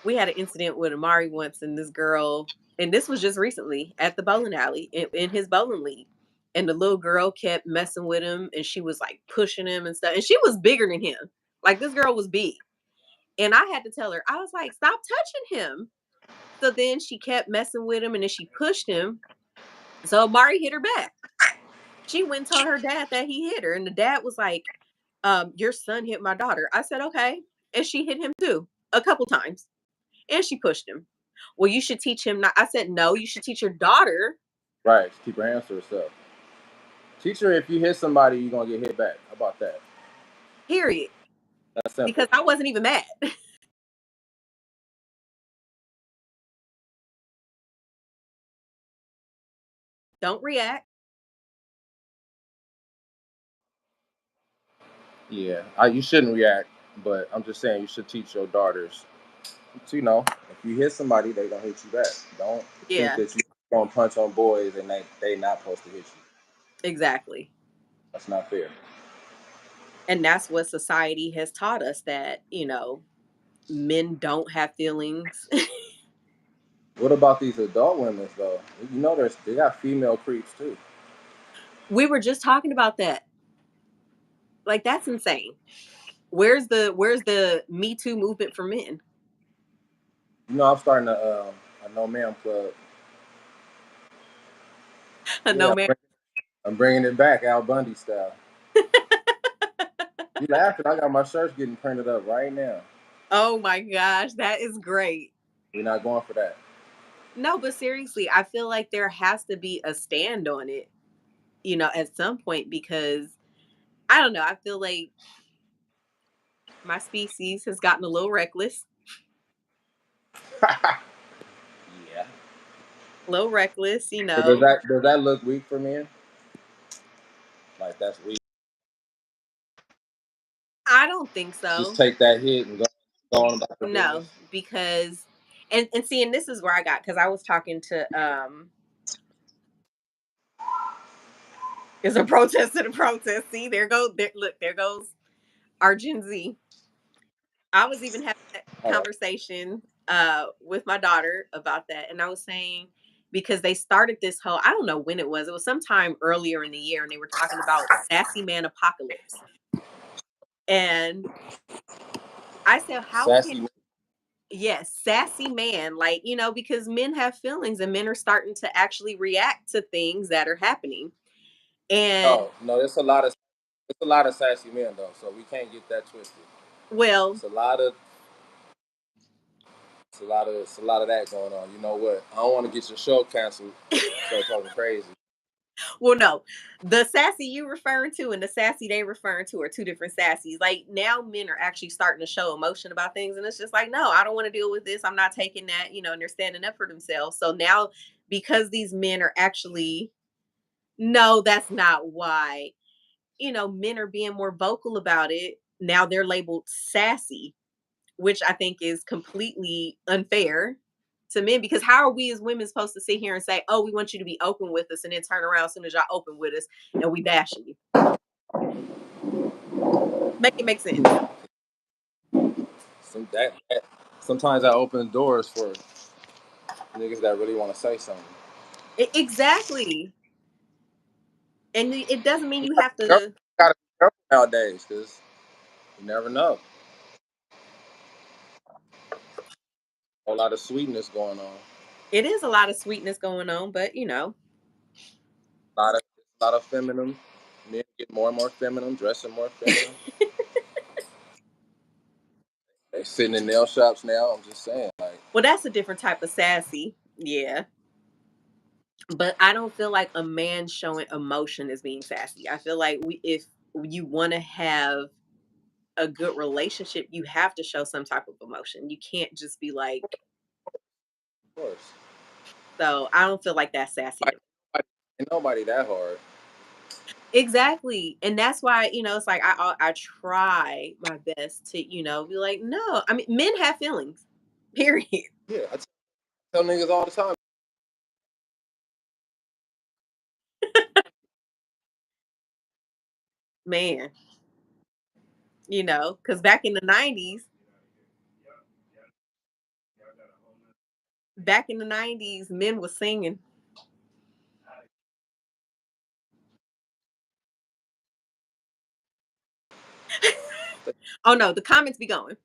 we had an incident with Amari once, and this girl, and this was just recently at the bowling alley in his bowling league. And the little girl kept messing with him, and she was like pushing him and stuff. And she was bigger than him. Like this girl was big. And I had to tell her, I was like, stop touching him. So then she kept messing with him and then she pushed him. So Amari hit her back. She went and told her dad that he hit her. And the dad was like, your son hit my daughter. I said, okay. And she hit him too, a couple times. And she pushed him. Well, you should teach him not. I said, no, you should teach your daughter, Right. Keep her hands to herself. Teach her if you hit somebody, you're gonna get hit back. How about that? period. That's Because simple. I wasn't even mad. Don't react. Yeah. You shouldn't react, but I'm just saying you should teach your daughters. So, if you hit somebody, they gonna hit you back. Don't think Yeah, that you gonna punch on boys and they not supposed to hit you. exactly. That's not fair. And that's what society has taught us that, men don't have feelings. What about these adult women though? They got female creeps too. We were just talking about that. Like that's insane. Where's the Me Too movement for men? I'm starting a no ma'am club. No Yeah, man. I'm bringing it back, Al Bundy style. You laughing? I got my shirts getting printed up right now. Oh my gosh, that is great. We're not going for that. No, but seriously, I feel like there has to be a stand on it, at some point because I don't know. I feel like my species has gotten a little reckless, Yeah. a little reckless, But does that look weak for men? Like that's weak. I don't think Just so. take that hit and go on about your business. No, because and see, and this is where I got because I was talking to is a protest to the protest. See, there goes our Gen Z. I was even having that All right. conversation with my daughter about that, and I was saying because they started this whole I don't know when it was sometime earlier in the year, and they were talking about sassy man apocalypse, and I said, how can Sassy. yes, sassy man, like because men have feelings and men are starting to actually react to things that are happening, and No, no, it's a lot of sassy men though, so we can't get that twisted. well, It's a lot of it's a lot of that going on. You know what? I don't want to get your show canceled. Start talking crazy. well, no, the sassy you referring to and the sassy they referring to are two different sassies. Like now, men are actually starting to show emotion about things, and it's just like, no, I don't want to deal with this. I'm not taking that, and they're standing up for themselves. So now, because these men are actually, no, that's not why. Men are being more vocal about it. Now they're labeled sassy, which I think is completely unfair to men because how are we as women supposed to sit here and say, "Oh, we want you to be open with us," and then turn around as soon as y'all open with us and we bashing you? Make it make sense. Sometimes that opens doors for niggas that really want to say something. Exactly. And it doesn't mean You you gotta have be careful, to. gotta be careful nowadays because you never know. A lot of sweetness going on. It is a lot of sweetness going on, but A lot of feminine. Men get more and more feminine, dressing more feminine. They sitting in nail shops now. I'm just saying, like, well, that's a different type of sassy. Yeah. But I don't feel like a man showing emotion is being sassy. I feel like if you want to have a good relationship, you have to show some type of emotion. You can't just be like, of course, so I don't feel like that's sassy like, to me. ain't nobody that hard. Exactly. And that's why, it's like I try my best to, be like, no. I mean, men have feelings. Period. Yeah, I tell niggas all the time. Man, because back in the 90s, men was singing. Oh no, the comments be going.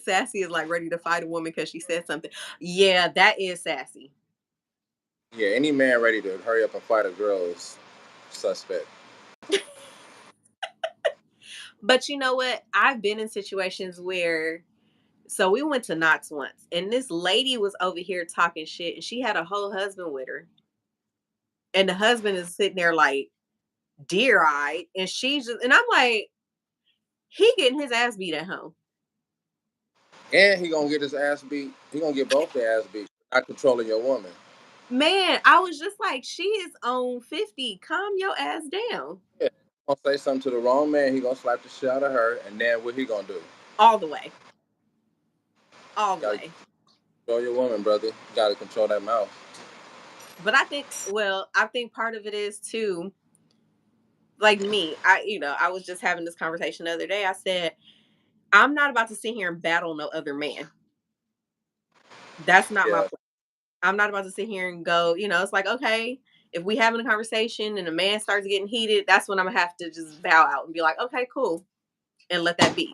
Sassy is like ready to fight a woman because she said something. Yeah, that is sassy. Yeah, any man ready to hurry up and fight a girl is suspect. But you know what? I've been in situations where, so we went to Knox once, and this lady was over here talking shit, and she had a whole husband with her, and the husband is sitting there like deer eyed, and she's just, and I'm like, he getting his ass beat at home. And he gonna get his ass beat. He gonna get both their ass beat. Not controlling your woman. Man, I was just like, she is on 50. Calm your ass down. Yeah. Gonna say something to the wrong man, he gonna slap the shit out of her, and then what he gonna do? All the way. All the Gotta way. control your woman, brother. You gotta control that mouth. But I think part of it is too, like me. I was just having this conversation the other day. I said, I'm not about to sit here and battle no other man. That's not my Yeah. place. I'm not about to sit here and go, it's like, okay, if we having a conversation and a man starts getting heated, that's when I'm gonna have to just bow out and be like, okay, cool, and let that be.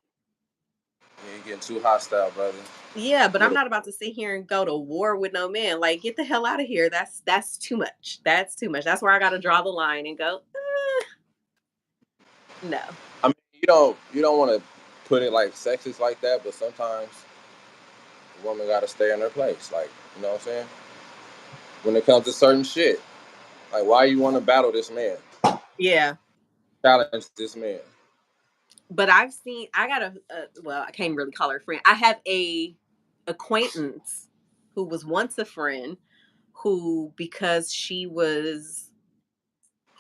Yeah, you getting too hostile, brother. Yeah, but I'm Middle. not about to sit here and go to war with no man. Like, get the hell out of here. That's too much. That's too much. That's where I got to draw the line and go. No. I mean, you don't want to put it like sexist like that, but sometimes the woman gotta stay in her place. Like, you know what I'm saying? When it comes to certain shit, like why you want to battle this man, Yeah, challenge this man. but I got well, I can't really call her a friend. I have a acquaintance who was once a friend who, because she was,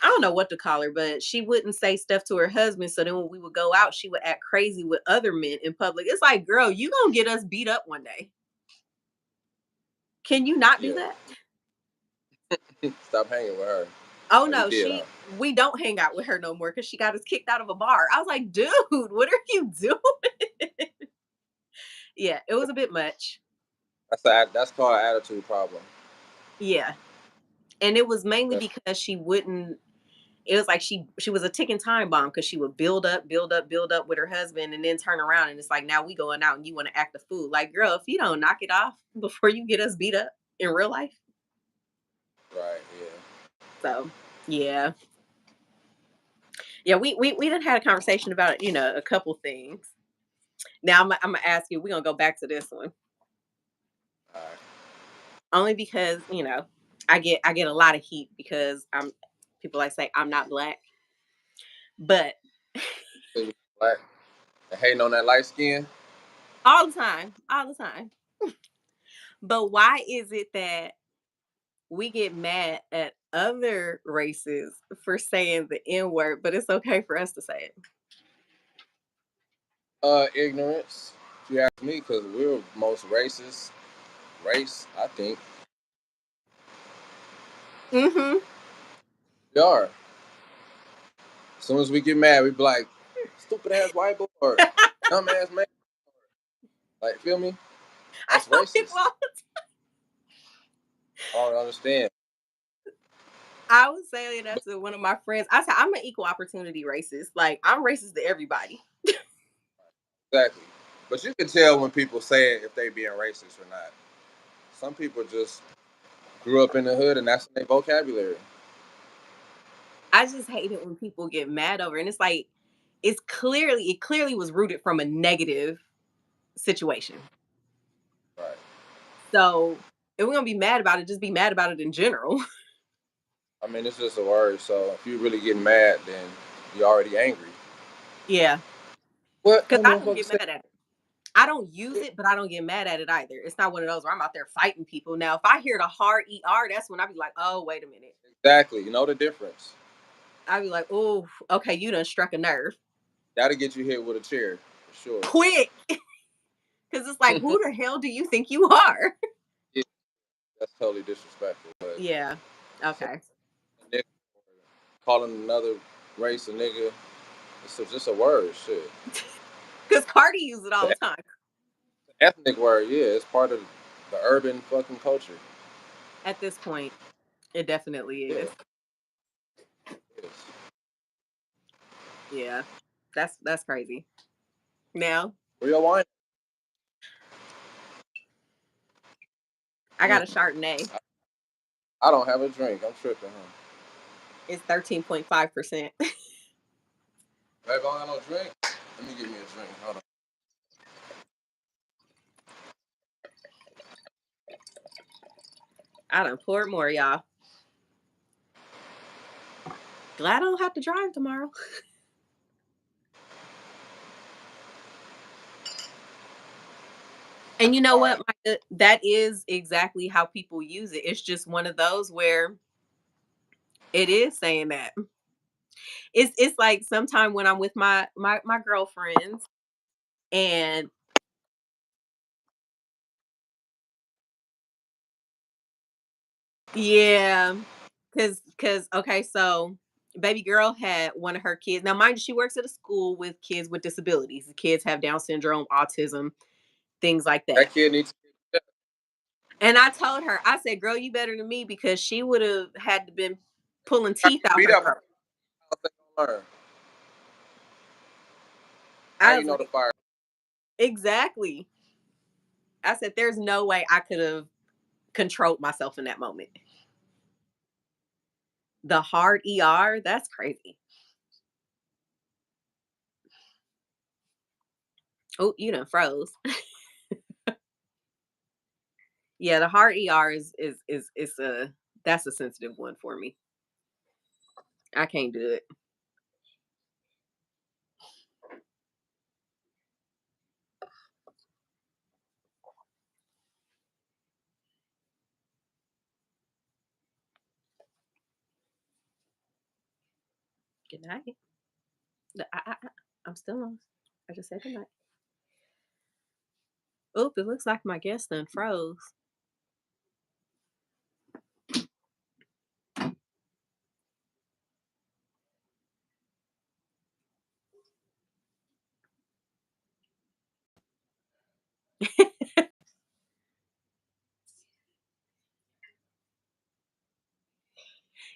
I don't know what to call her, but she wouldn't say stuff to her husband. So then when we would go out, she would act crazy with other men in public. It's like, girl, you gonna get us beat up one day. Can you not do Yeah, that? stop hanging with her. Oh Like we no, did, huh? we don't hang out with her no more because she got us kicked out of a bar. I was like, dude, what are you doing? Yeah, it was a bit much. That's called an attitude problem. Yeah. And it was mainly That's because she wouldn't, it was like she was a ticking time bomb because she would build up, build up, build up with her husband and then turn around and it's like, now we going out and you want to act a fool. Like, girl, if you don't knock it off before you get us beat up in real life. right. Yeah. So yeah. Yeah, we done had a conversation about, a couple things. Now I'm gonna ask you, we're gonna go back to this one. All right. Only because, I get a lot of heat because people like say I'm not black. But Black and hating on that light skin. all the time, all the time. But why is it that we get mad at other races for saying the N word, but it's okay for us to say it? Ignorance. If you ask me, because we're most racist race. I think Mm-hmm. we are. As soon as we get mad, we be like, stupid ass white boy or dumb ass man. Like, feel me? I That's tell people racist. I don't understand. I was saying that But to one of my friends. I said I'm an equal opportunity racist. Like I'm racist to everybody. exactly. But you can tell when people say it if they being racist or not. Some people just grew up in the hood and that's in their vocabulary. I just hate it when people get mad over, and it's like it clearly was rooted from a negative situation. Right. So if we're gonna be mad about it, just be mad about it in general. I mean, it's just a word. So if you really getting mad, then you're already angry. Yeah, What because that I don't motherfucker get said? mad at it. I don't use it, but I don't get mad at it either. It's not one of those where I'm out there fighting people. Now, if I hear the hard ER, that's when I be like, oh, wait a minute. Exactly. You know the difference. I be like, oh, okay, you done struck a nerve. That'll get you hit with a chair for sure. Quick. Because it's like, who the hell do you think you are? Yeah, that's totally disrespectful. But Yeah. so, Okay. a nigga calling another race a nigga, it's just a word. Shit. Because Cardi uses it It's all an the time. ethnic word. Yeah, it's part of the urban fucking culture. At this point, it definitely Yeah, is. it is. Yeah. That's crazy. Now, Where your wine? I got a Mm-mm. Chardonnay. I don't have a drink. I'm tripping, huh? It's 13.5%. Babe, I don't got no drink. Let me give me a drink. Hold on. I done poured more, y'all. Glad I don't have to drive tomorrow. And you know All what? right. That is exactly how people use it. It's just one of those where it is saying that. It's like sometime when I'm with my girlfriends and yeah, cause okay, so baby girl had one of her kids. Now, mind you, she works at a school with kids with disabilities. The kids have Down syndrome, autism, things like that. That kid needs to And I told her, I said, "Girl, you better than me because she would have had to been pulling teeth out beat her up. throat." How they gonna learn? How I you was know the like, fire? exactly. I said, "There's no way I could have controlled myself in that moment." The hard ER, that's crazy. Oh, you done froze. Yeah, the hard ER is a that's a sensitive one for me. I can't do it. Good night. I'm still on. I just said good night. Oop, it looks like my guest done froze.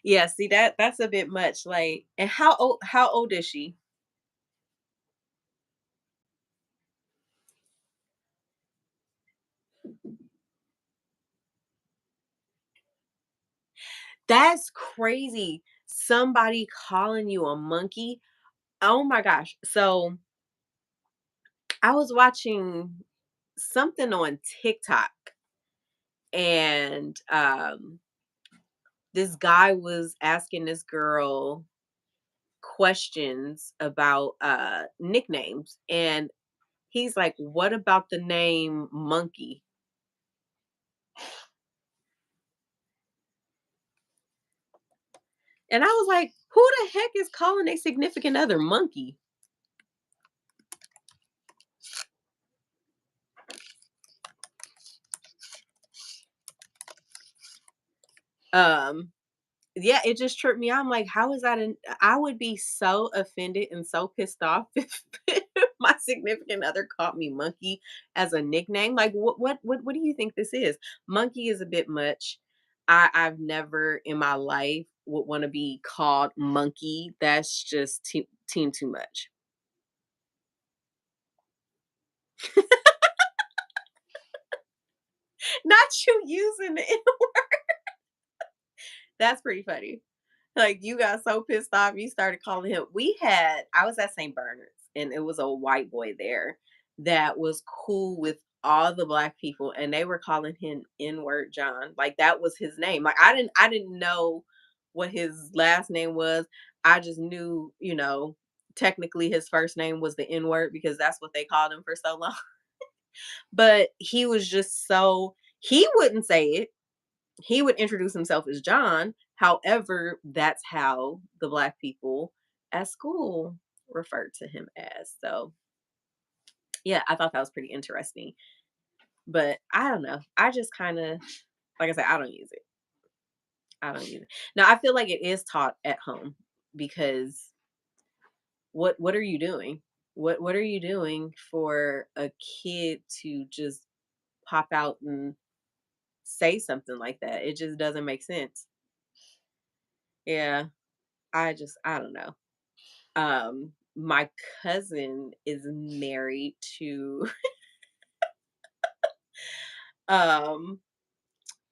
Yeah, see that's a bit much. Like, and how old is she? That's crazy. Somebody calling you a monkey. Oh my gosh. So I was watching something on TikTok and this guy was asking this girl questions about nicknames and he's like, "What about the name Monkey?" And I was like, "Who the heck is calling a significant other Monkey?" Um yeah, it just tripped me out. I'm like, how is that I would be so offended and so pissed off if my significant other called me Monkey as a nickname. Like what do you think this is? Monkey is a bit much. I've never in my life would want to be called Monkey. That's just team too much. Not you using it. That's pretty funny. Like you got so pissed off, you started calling him. I was at St. Bernard's and it was a white boy there that was cool with all the black people and they were calling him N-word John. Like that was his name. Like I didn't know what his last name was. I just knew, technically his first name was the N-word because that's what they called him for so long. But he was just so he wouldn't say it. He would introduce himself as John. However, that's how the black people at school referred to him as. So, yeah, I thought that was pretty interesting. But I don't know. I just kind of, like I said, I don't use it. I don't use it. Now, I feel like it is taught at home because what are you doing? What are you doing for a kid to just pop out and say something like that? It just doesn't make sense. Yeah, I don't know. My cousin is married to um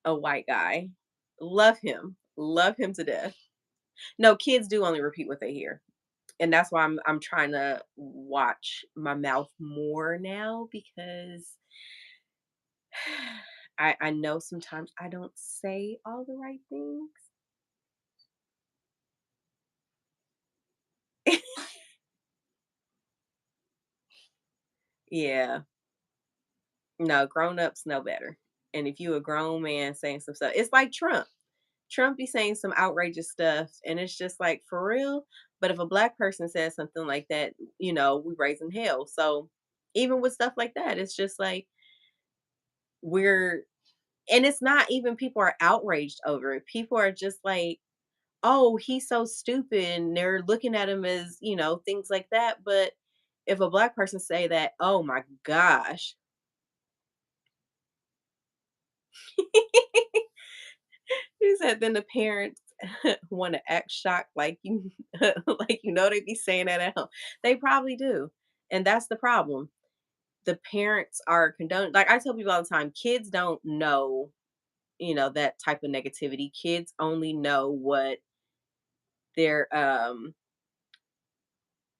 a white guy. Love him to death. No, kids do only repeat what they hear. And that's why I'm trying to watch my mouth more now because I know sometimes I don't say all the right things. Yeah. No, grown-ups know better. And if you a grown man saying some stuff, it's like Trump. Trump be saying some outrageous stuff, and it's just like, for real? But if a black person says something like that, we raising hell. So even with stuff like that, it's just like we're and it's not even people are outraged over it. People are just like, oh, he's so stupid. And they're looking at him as, things like that. But if a black person say that, oh my gosh. He said then the parents want to act shocked like you like they be saying that at home. They probably do. And that's the problem. The parents are condoning, like I tell people all the time, kids don't know, that type of negativity. Kids only know they're um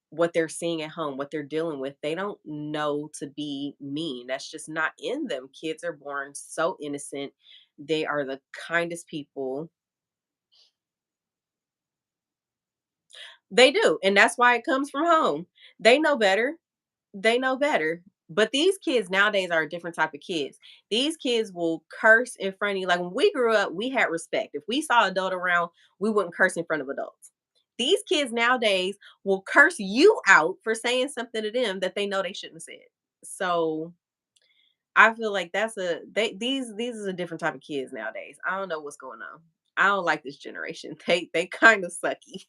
what they're seeing at home, what they're dealing with. They don't know to be mean. That's just not in them. Kids are born so innocent. They are the kindest people. They do, and that's why it comes from home. They know better. They know better. But these kids nowadays are a different type of kids. These kids will curse in front of you. Like when we grew up, we had respect. If we saw adult around, we wouldn't curse in front of adults. These kids nowadays will curse you out for saying something to them that they know they shouldn't have said. So I feel like these is a different type of kids nowadays. I don't know what's going on. I don't like this generation. They kind of sucky.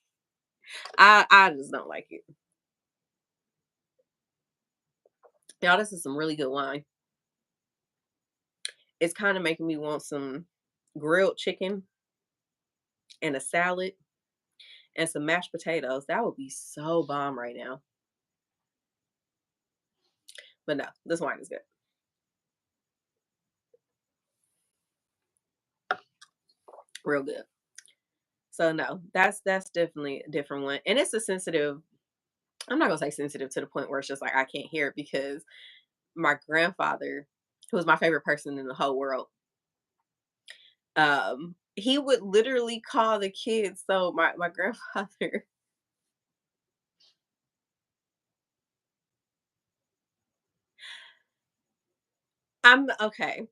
I just don't like it. Y'all, this is some really good wine. It's kind of making me want some grilled chicken and a salad and some mashed potatoes. That would be so bomb right now. But no, this wine is good. Real good. So no, that's definitely a different one. And it's a sensitive, I'm not gonna say sensitive to the point where it's just like I can't hear it because my grandfather, who was my favorite person in the whole world, he would literally call the kids. So my grandfather, I'm okay.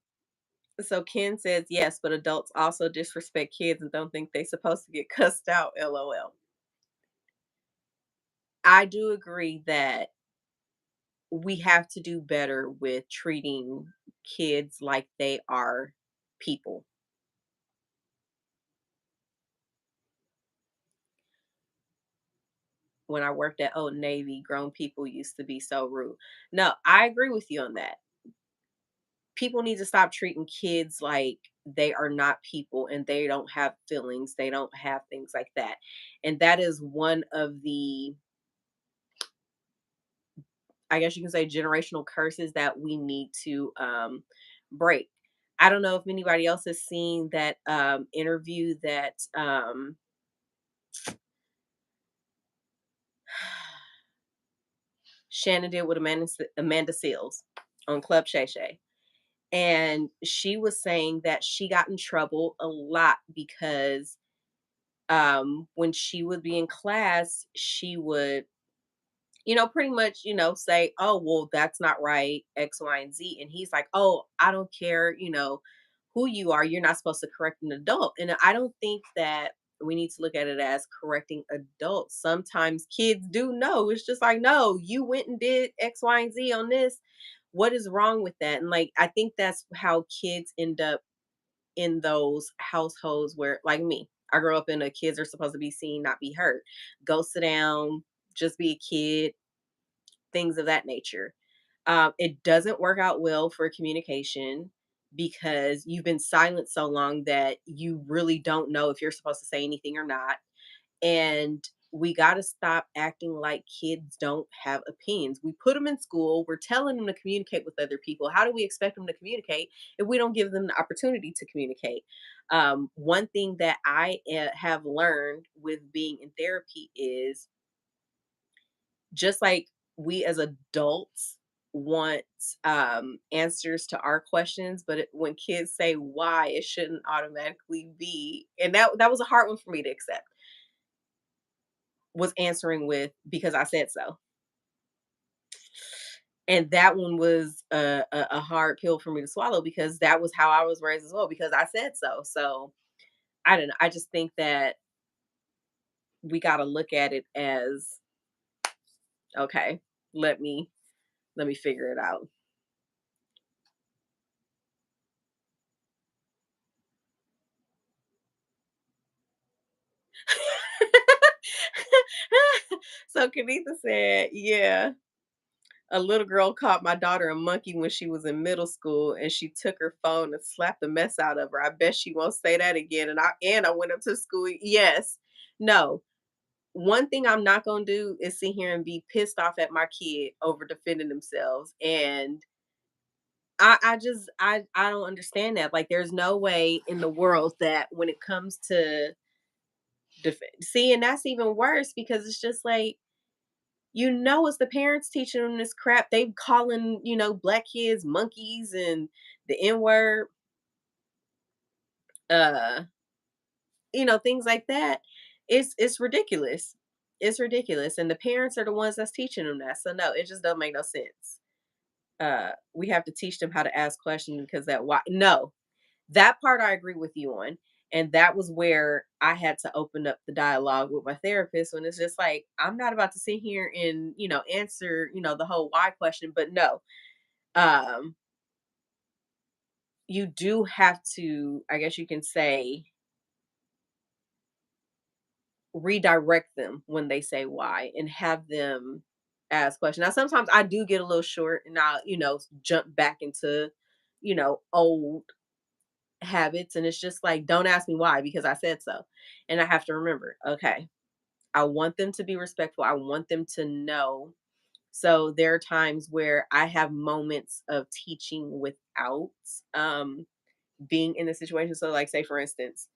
So Ken says yes, but adults also disrespect kids and don't think they supposed to get cussed out. LOL. I do agree that we have to do better with treating kids like they are people. When I worked at Old Navy, grown people used to be so rude. No, I agree with you on that. People need to stop treating kids like they are not people and they don't have feelings, they don't have things like that. And that is one of the, I guess you can say, generational curses that we need to break. I don't know if anybody else has seen that interview that Shannon did with Amanda Seals on Club Shay Shay. And she was saying that she got in trouble a lot because when she would be in class, she would pretty much, say, oh, well, that's not right, X, Y, and Z. And he's like, oh, I don't care, who you are. You're not supposed to correct an adult. And I don't think that we need to look at it as correcting adults. Sometimes kids do know. It's just like, no, you went and did X, Y, and Z on this. What is wrong with that? And like, I think that's how kids end up in those households where, like me, I grew up in a kids are supposed to be seen, not be heard. Go sit down, just be a kid, things of that nature. It doesn't work out well for communication because you've been silent so long that you really don't know if you're supposed to say anything or not. And we got to stop acting like kids don't have opinions. We put them in school, we're telling them to communicate with other people. How do we expect them to communicate if we don't give them the opportunity to communicate? One thing that I have learned with being in therapy is just like we as adults want answers to our questions, but when kids say why, it shouldn't automatically be. And that was a hard one for me to accept, was answering with because I said so. And that one was a hard pill for me to swallow because that was how I was raised as well, because I said so. So I don't know. I just think that we got to look at it as, okay, let me figure it out. So Kanitha said, yeah, a little girl caught my daughter a monkey when she was in middle school and she took her phone and slapped the mess out of her. I bet she won't say that again. And I went up to school. Yes. No. One thing I'm not gonna do is sit here and be pissed off at my kid over defending themselves. And I don't understand that. Like there's no way in the world that when it comes to see, and that's even worse because it's just like, it's the parents teaching them this crap. They calling, black kids monkeys and the N word, uh, things like that. It's ridiculous. It's ridiculous. And the parents are the ones that's teaching them that. So no, it just don't make no sense. We have to teach them how to ask questions because that why no, that part I agree with you on. And that was where I had to open up the dialogue with my therapist when it's just like, I'm not about to sit here and, answer, the whole why question, but no. Um, you do have to, I guess you can say, redirect them when they say why and have them ask questions. Now, sometimes I do get a little short and I'll, jump back into, old habits. And it's just like, don't ask me why because I said so. And I have to remember, okay, I want them to be respectful. I want them to know. So there are times where I have moments of teaching without being in the situation. So, like, say for instance,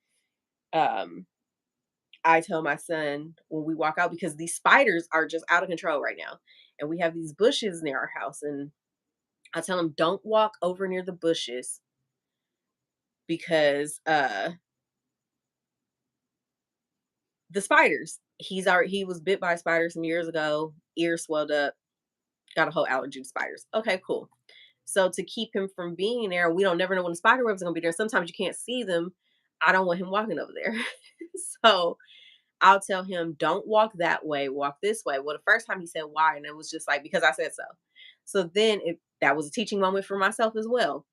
um, I tell my son when we walk out because these spiders are just out of control right now, and we have these bushes near our house, and I tell him don't walk over near the bushes because the spiders. He was bit by a spider some years ago, ear swelled up, got a whole allergy to spiders. Okay, cool. So to keep him from being there, we don't never know when the spider webs are gonna be there. Sometimes you can't see them. I don't want him walking over there. So I'll tell him, don't walk that way, walk this way. Well, the first time he said why, and it was just like because I said so. So then that was a teaching moment for myself as well.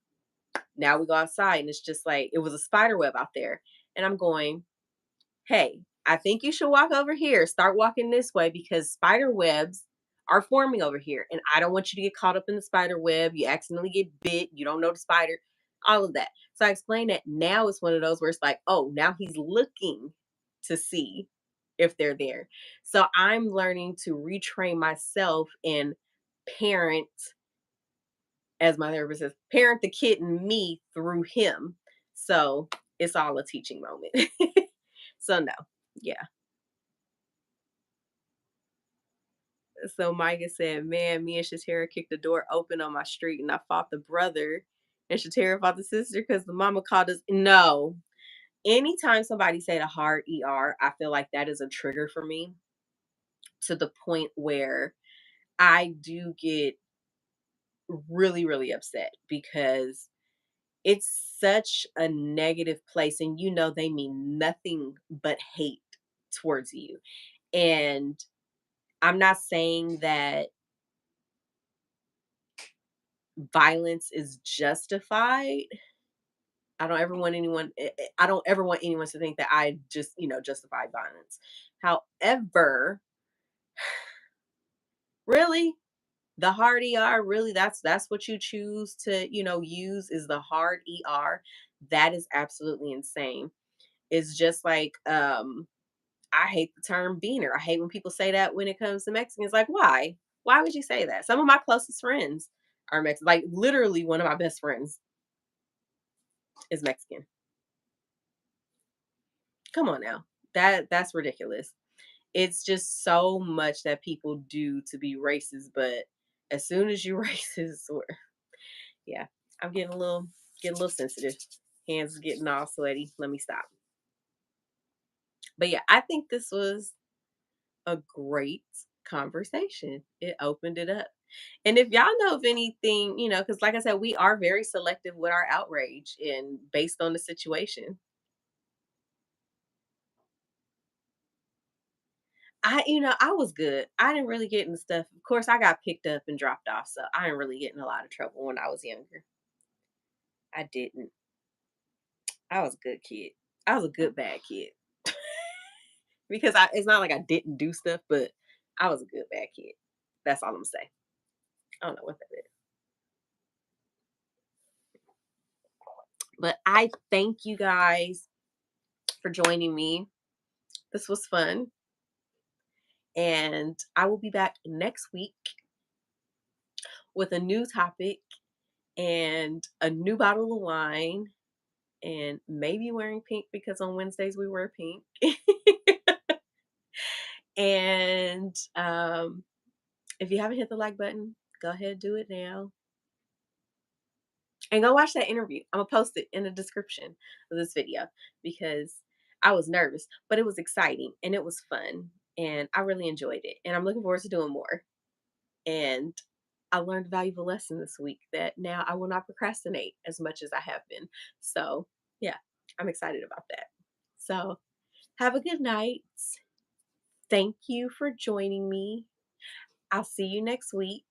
Now we go outside and it's just like it was a spider web out there. And I'm going, hey, I think you should walk over here. Start walking this way because spider webs are forming over here. And I don't want you to get caught up in the spider web. You accidentally get bit. You don't know the spider, all of that. So I explained that now it's one of those where it's like, oh, now he's looking to see if they're there. So I'm learning to retrain myself and parent, as my therapist says, parent the kid in me through him. So it's all a teaching moment. So no, yeah. So Micah said, "Man, me and Shatera kicked the door open on my street, and I fought the brother, and Shatera fought the sister because the mama called us." No, anytime somebody said a hard ER, I feel like that is a trigger for me to the point where I do get really, really upset because it's such a negative place, and they mean nothing but hate towards you. And I'm not saying that violence is justified. I don't ever want anyone to think that I just, justify violence. However, really, the hard ER, really, that's what you choose to, use, is the hard ER. That is absolutely insane. It's just like, I hate the term beaner. I hate when people say that when it comes to Mexicans. Like, why? Why would you say that? Some of my closest friends are Mexican. Like, literally, one of my best friends is Mexican. Come on now. That's ridiculous. It's just so much that people do to be racist, but as soon as you racist, or yeah, I'm getting a little sensitive. Hands getting all sweaty. Let me stop. But yeah, I think this was a great conversation. It opened it up. And if y'all know of anything, because like I said, we are very selective with our outrage and based on the situation. I was good. I didn't really get into stuff. Of course, I got picked up and dropped off, so I didn't really get in a lot of trouble when I was younger. I didn't. I was a good kid. I was a good bad kid because it's not like I didn't do stuff, but I was a good bad kid. That's all I'm gonna say. I don't know what that is, but I thank you guys for joining me. This was fun, and I will be back next week with a new topic and a new bottle of wine, and maybe wearing pink because on Wednesdays we wear pink. And if you haven't hit the like button, go ahead, do it now. And go watch that interview. I'm gonna post it in the description of this video because I was nervous, but it was exciting and it was fun. And I really enjoyed it. And I'm looking forward to doing more. And I learned a valuable lesson this week that now I will not procrastinate as much as I have been. So, yeah, I'm excited about that. So, have a good night. Thank you for joining me. I'll see you next week.